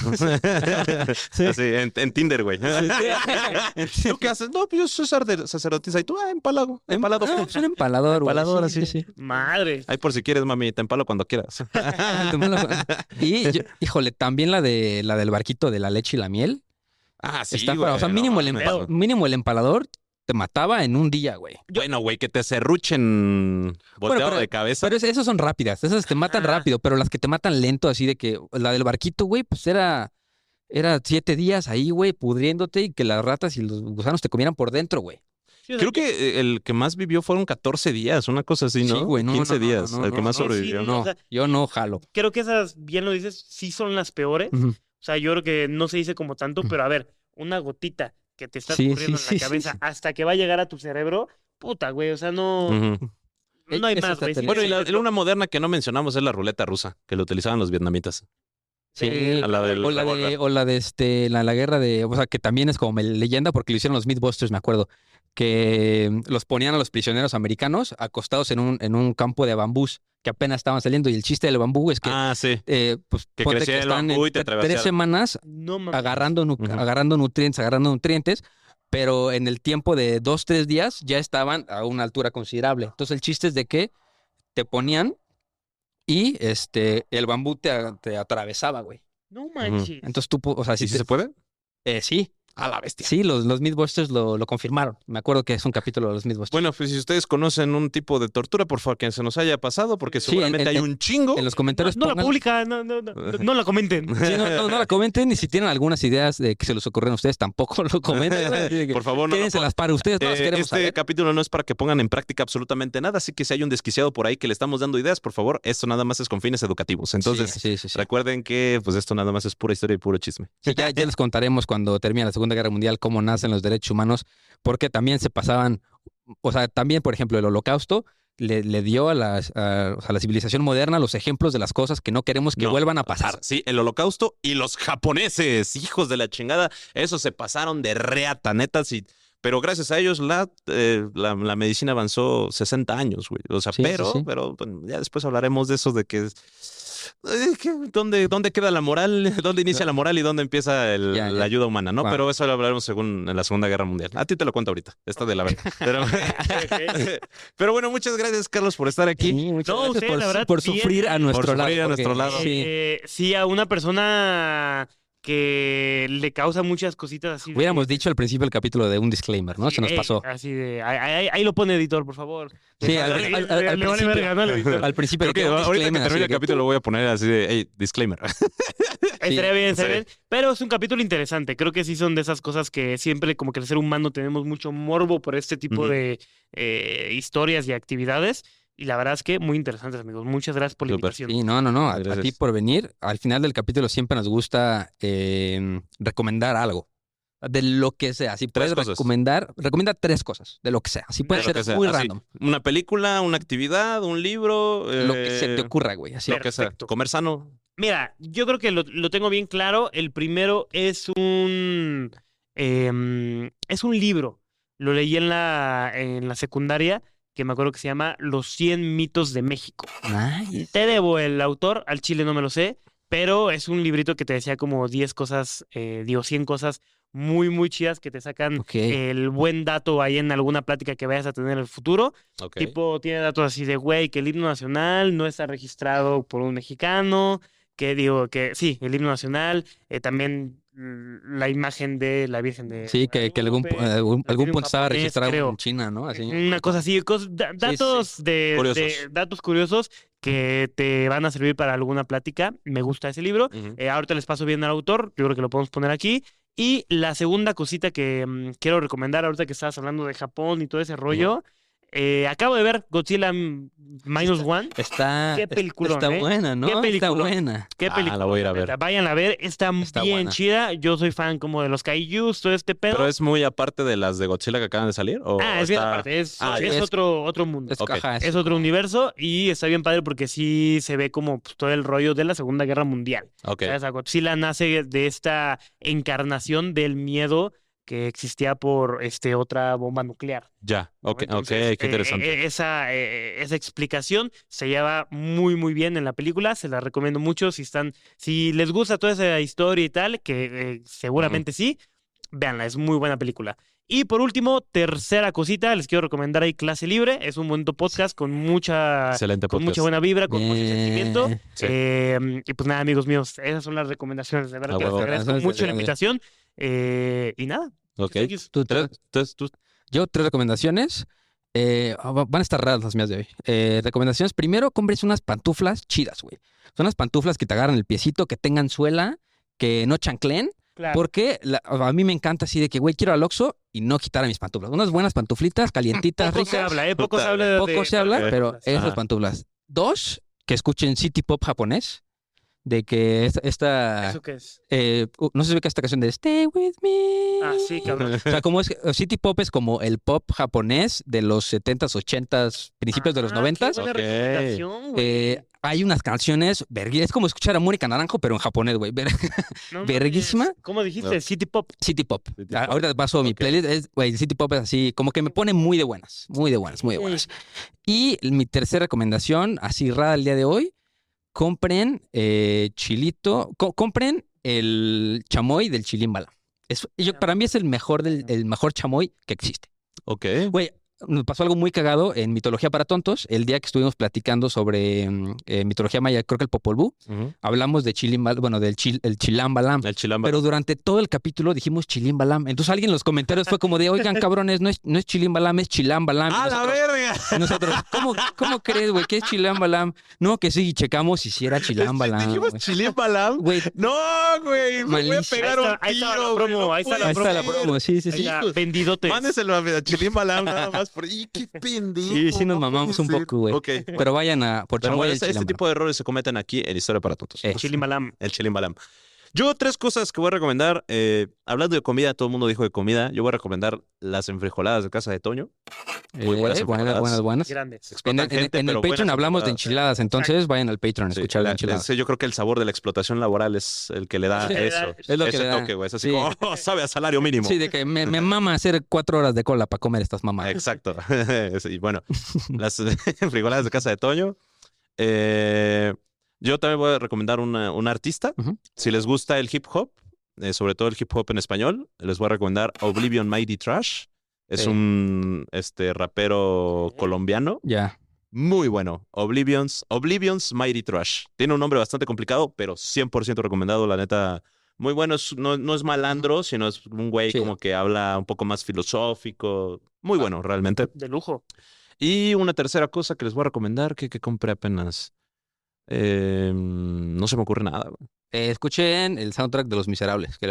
Sí. Así, en Tinder, güey. ¿Tú qué haces? No, pues yo soy sacerdotisa. Y tú, empalado. Empalado. Ah, es un empalador, güey. Empalador, Sí, sí. Madre. Ahí por si quieres, mami, te empalo cuando quieras. Y, híjole, también la del barquito de la leche y la miel. Ah, sí, Está güey. fuera. O sea, no, mínimo mames. mínimo el empalador te mataba en un día, güey. Bueno, güey, que te serruchen volteado pero- de cabeza. Pero esas son rápidas, esas te matan Ajá. rápido, pero las que te matan lento, así de que la del barquito, güey, pues era 7 días ahí, güey, pudriéndote y que las ratas y los gusanos te comieran por dentro, güey. Sí, o sea, Creo que el que más vivió fueron 14 días, una cosa así, ¿no? Sí, güey, no, 15 no, no, días, no, el no, que más no, sobrevivió. sí, No, o sea, yo no jalo. creo que esas, bien lo dices, sí son las peores. Ujú. O sea, yo creo que no se dice como tanto, pero a ver, una gotita que te está Sí, ocurriendo sí, en la sí, cabeza sí. hasta que va a llegar a tu cerebro, puta, güey, o sea, no, Ujú. no hay Eso más, está güey. Sí, terrible. Bueno, y sí, una moderna que no mencionamos es la ruleta rusa, que la utilizaban los vietnamitas. Sí. A la del revólver. O la de la guerra de, o sea, que también es como leyenda porque lo hicieron los Mythbusters, me acuerdo, que los ponían a los prisioneros americanos acostados en un campo de bambús que apenas estaban saliendo y el chiste del bambú es que Ah, sí. pues Que ponte crecía el están bambú y te 3 atravesaba. semanas no mames. agarrando Ujú. agarrando nutrientes, pero en el tiempo de 2-3 días ya estaban a una altura considerable. Entonces el chiste es de que te ponían y el bambú te atravesaba, güey. No manches. Entonces tú, o sea, ¿Sí se puede? sí. A la bestia. Sí, los Mythbusters lo confirmaron. Me acuerdo que es un capítulo de los Mythbusters. Bueno, pues si ustedes conocen un tipo de tortura, por favor, que se nos haya pasado, porque Sí, seguramente hay un chingo. En los comentarios No la pongan- publica, no la comenten. Sí, no la comenten, y si tienen algunas ideas de que se les ocurren a ustedes, tampoco lo comenten. Así de que Por favor, no. quédenselas para ustedes, no las queremos Este saber. capítulo no es para que pongan en práctica absolutamente nada, así que si hay un desquiciado por ahí que le estamos dando ideas, por favor, esto nada más es con fines educativos. Entonces, Sí. recuerden que pues esto nada más es pura historia y puro chisme. Sí, ya les contaremos cuando termine la Segunda Guerra Mundial cómo nacen los derechos humanos, porque también se pasaban, o sea, también, por ejemplo, el Holocausto le dio a la civilización moderna los ejemplos de las cosas que no queremos que No. vuelvan a pasar. Sí, el Holocausto y los japoneses, hijos de la chingada, esos se pasaron de reata, netas, pero gracias a ellos la medicina avanzó 60 años, güey. O sea, Sí, sí. pero bueno, ya después hablaremos de eso, de que ¿dónde queda la moral? ¿Dónde inicia la moral y dónde empieza Ya. la ayuda humana, no? Va. Pero eso lo hablaremos según en la Segunda Guerra Mundial. A ti te lo cuento ahorita, esta de la verdad. Pero bueno, muchas gracias, Carlos, por estar aquí. Sí, muchas No, gracias usted, la verdad, por bien. sufrir a nuestro Por lado. sufrir a porque- nuestro lado. Sí. Sí, a una persona que le causa muchas cositas así. Hubiéramos dicho al principio del capítulo de un disclaimer, ¿no? Se nos pasó. Así de, ahí lo pone editor, por favor. Sí, al Le principio- vale verga, ¿no? El editor. Al principio Creo que un ahorita que disclaimer, así termine de el que- capítulo lo voy a poner así de, hey, disclaimer. Estaría bien, sí. Pero es un capítulo interesante. Creo que sí son de esas cosas que siempre, como que el ser humano, tenemos mucho morbo por este tipo Ujú. de historias y actividades. Y la verdad es que muy interesantes, amigos. Muchas gracias por la Súper. invitación. Sí, no. A ti Gracias. por venir. Al final del capítulo siempre nos gusta recomendar algo. De lo que sea. Si puedes cosas. recomienda 3 cosas. De lo que sea. Así puede De lo ser que sea, muy así. random. Una película, una actividad, un libro. Lo que se te ocurra, güey. Así. Lo que sea. Perfecto. Comer sano. Mira, yo creo que lo tengo bien claro. El primero es un libro. Lo leí en la secundaria, que me acuerdo que se llama Los 100 mitos de México. Nice. Te debo el autor, al chile no me lo sé, pero es un librito que te decía como 10 cosas, 100 cosas muy, muy chidas que te sacan Ok. el buen dato ahí en alguna plática que vayas a tener en el futuro. Ok. Tipo, tiene datos así de, güey, que el himno nacional no está registrado por un mexicano, que sí, el himno nacional, también la imagen de la Virgen de Sí, que algún Guadalupe, algún la punto estaba japonés, registrado creo. en China, ¿no? Así. Una cosa así, datos Curiosos. datos curiosos que te van a servir para alguna plática. Me gusta ese libro. Ujú. Ahorita les paso bien al autor, yo creo que lo podemos poner aquí. Y la segunda cosita que quiero recomendar, ahorita que estabas hablando de Japón y todo ese rollo, acabo de ver Godzilla Minus One. Qué peliculón, Está ¿eh? buena, ¿no? Qué Está peliculón. buena. Qué película. la voy a ir a ver. neta. Vayan a ver, está Está bien buena. chida. Yo soy fan como de los kaijus, todo este pedo. Pero es muy aparte de las de Godzilla que acaban de salir. ¿O Es bien está- aparte, es Ah, es- otro mundo. Es, Ok. ajá, Es otro universo y está bien padre porque sí se ve como pues, todo el rollo de la Segunda Guerra Mundial. Ok. ¿Sabes? Godzilla nace de esta encarnación del miedo que existía por otra bomba nuclear. Ya. ¿no? Ok, Entonces, qué interesante. esa explicación se lleva muy, muy bien en la película. Se la recomiendo mucho. Si les gusta toda esa historia y tal, que seguramente sí, véanla, es muy buena película. Y por último, tercera cosita, les quiero recomendar ahí Clase Libre. Es un bonito podcast con mucha Excelente con podcast. mucha buena vibra, con mucho Bien. sentimiento. Sí. Y pues nada, amigos míos, esas son las recomendaciones. De verdad A que les huevo. agradezco Gracias, mucho la gracias. invitación. Y nada. Ok. thank yous. Tú- Tú- Yo 3 recomendaciones. Van a estar raras las mías de hoy. Recomendaciones. Primero, compres unas pantuflas chidas, güey. Son unas pantuflas que te agarran el piecito, que tengan suela, que no chancleen. Claro. Porque a mí me encanta así de que, güey, quiero al Oxxo y no quitar a mis pantuflas. Unas buenas pantuflitas, calientitas, Poco se ricas. habla, Poco se Puta, habla de... Poco se habla, de- pero esas Ajá. pantuflas. 2, que escuchen City Pop japonés. De que esta ¿Eso qué es? no sé si ve que esta canción de Stay With Me. Ah, sí, cabrón. O sea, como es City Pop es como el pop japonés de los 70s, 80s, principios de los Ah, 90s. qué buena Ok. recomendación, güey. Hay unas canciones es como escuchar a Mónica Naranjo, pero en japonés, güey. No verguísima. mames. ¿Cómo dijiste? No. City Pop. City Pop. City Pop. Ahorita paso mi Ok. playlist. Güey, City Pop es así, como que me pone muy de buenas. Muy de buenas, muy de buenas. Y mi tercera recomendación, así rara el día de hoy, compren compren el chamoy del Chilimbala. Para mí es el mejor chamoy que existe. Ok. Güey, nos pasó algo muy cagado en Mitología para Tontos. El día que estuvimos platicando sobre mitología maya, creo que el Popol Vuh, hablamos de el Chilambalam. El Chilamba. Pero durante todo el capítulo dijimos Chilimbalam. Entonces alguien en los comentarios fue como de, oigan, cabrones, no es Chilimbalam, es Chilambalam. ¡A la verga! Y nosotros, ¿cómo crees, güey? ¿Qué es Chilambalam? No, que sí, y checamos y si era Chilambalam. ¿Dijimos güey. Chilimbalam? Güey, No, güey. Me voy a Malísimo. pegar un Ahí está la tiro, promo, güey, no ahí está puede ahí está la ser. promo, sí. Ahí está, Hijos. vendidote. Mándeselo a Chilimbalam nada más. ¡Y qué pendejo! Sí, nos no mamamos puede un poco, güey. Ok. pero vayan a por Pero Chamoy bueno, el este Chilambalam. tipo de errores se cometen aquí en Historia para Tontos. Chilimbalam. El Chilimbalam. Yo 3 cosas que voy a recomendar. Hablando de comida, todo el mundo dijo de comida. Yo voy a recomendar las enfrijoladas de casa de Toño. Muy buenas buenas. Grandes. Explotan gente, En el pero Patreon buenas hablamos de enfrijoladas. enchiladas, entonces vayan al Patreon a Sí, escuchar de enchiladas. yo creo que el sabor de la explotación laboral es el que le da Sí, eso. es lo que ese le da. toque, güey. Es así Sí. como, oh, sabe a salario mínimo. Sí, de que me mama hacer 4 horas de cola para comer estas mamadas. Exacto. Y bueno, las enfrijoladas de casa de Toño. Yo también voy a recomendar una artista. Ujú. Si les gusta el hip hop, sobre todo el hip hop en español, les voy a recomendar Oblivion Mighty Trash. Es Sí. un rapero colombiano. Ya. Muy bueno. Oblivion's Mighty Trash. Tiene un nombre bastante complicado, pero 100% recomendado, la neta. Muy bueno. No es malandro, sino es un güey Chido. como que habla un poco más filosófico. Muy bueno, realmente. De lujo. Y una tercera cosa que les voy a recomendar, que compré apenas. No se me ocurre nada, güey. Escuchen el soundtrack de Los Miserables, que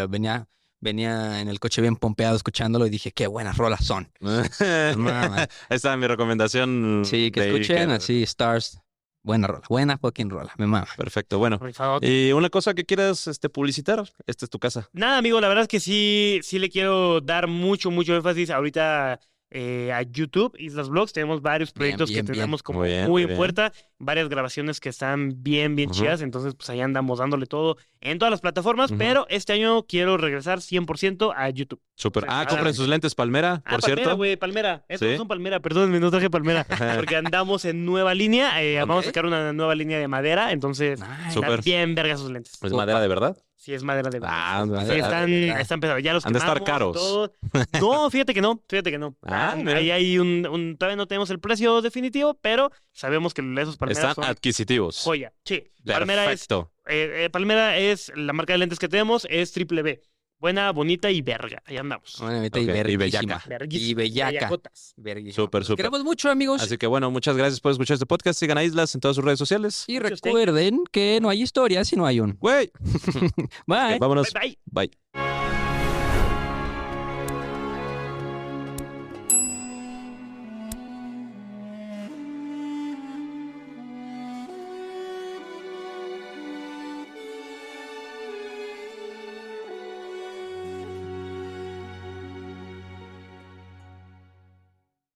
venía en el coche bien pompeado escuchándolo y dije, qué buenas rolas son. Mamá. Ahí está mi recomendación. Sí, que de escuchen Iker. así, Stars. Buena rola, buena fucking rola, me mama. Perfecto, bueno. Rifadote. Y una cosa que quieras publicitar, esta es tu casa. Nada, amigo, la verdad es que sí le quiero dar mucho énfasis ahorita a YouTube, Islas Vlogs. Tenemos varios proyectos bien, que bien. tenemos como Muy bien, muy muy en bien. puerta, varias grabaciones que están bien Ujú. chidas, entonces pues ahí andamos dándole todo en todas las plataformas, Ujú. pero este año quiero regresar 100% a YouTube. Súper. Pues, Compren nada. sus lentes Palmera, por Palmera, cierto. güey, Palmera. Estos ¿Sí? no son Palmera, perdónenme, no traje Palmera, porque andamos en nueva línea, vamos a Ok. sacar una nueva línea de madera, entonces Nice. Súper. están bien vergas sus lentes. ¿Es madera de verdad? Sí, es madera de verdad. Ah, Sí, madera. están pesados. Ya los Han de estar quemamos, caros. todo. No, fíjate que no. Ah, mira. Ahí hay todavía no tenemos el precio definitivo, pero sabemos que esos palmeras Están son adquisitivos. joya. Sí, Perfecto. Palmera es la marca de lentes que tenemos, es triple B. Buena, bonita y verga. Ahí andamos. Obviamente, Ok, y y verguísima. bellaca. Verguísima. Y bellaca. Bellacotas. Verguísima. Súper, Los súper. Queremos mucho, amigos. Así que bueno, muchas gracias por escuchar este podcast. Sigan a Islas en todas sus redes sociales. Y Muchos recuerden que no hay historia si no hay un. Güey. Bye. Ok, vámonos. Bye, bye. Bye.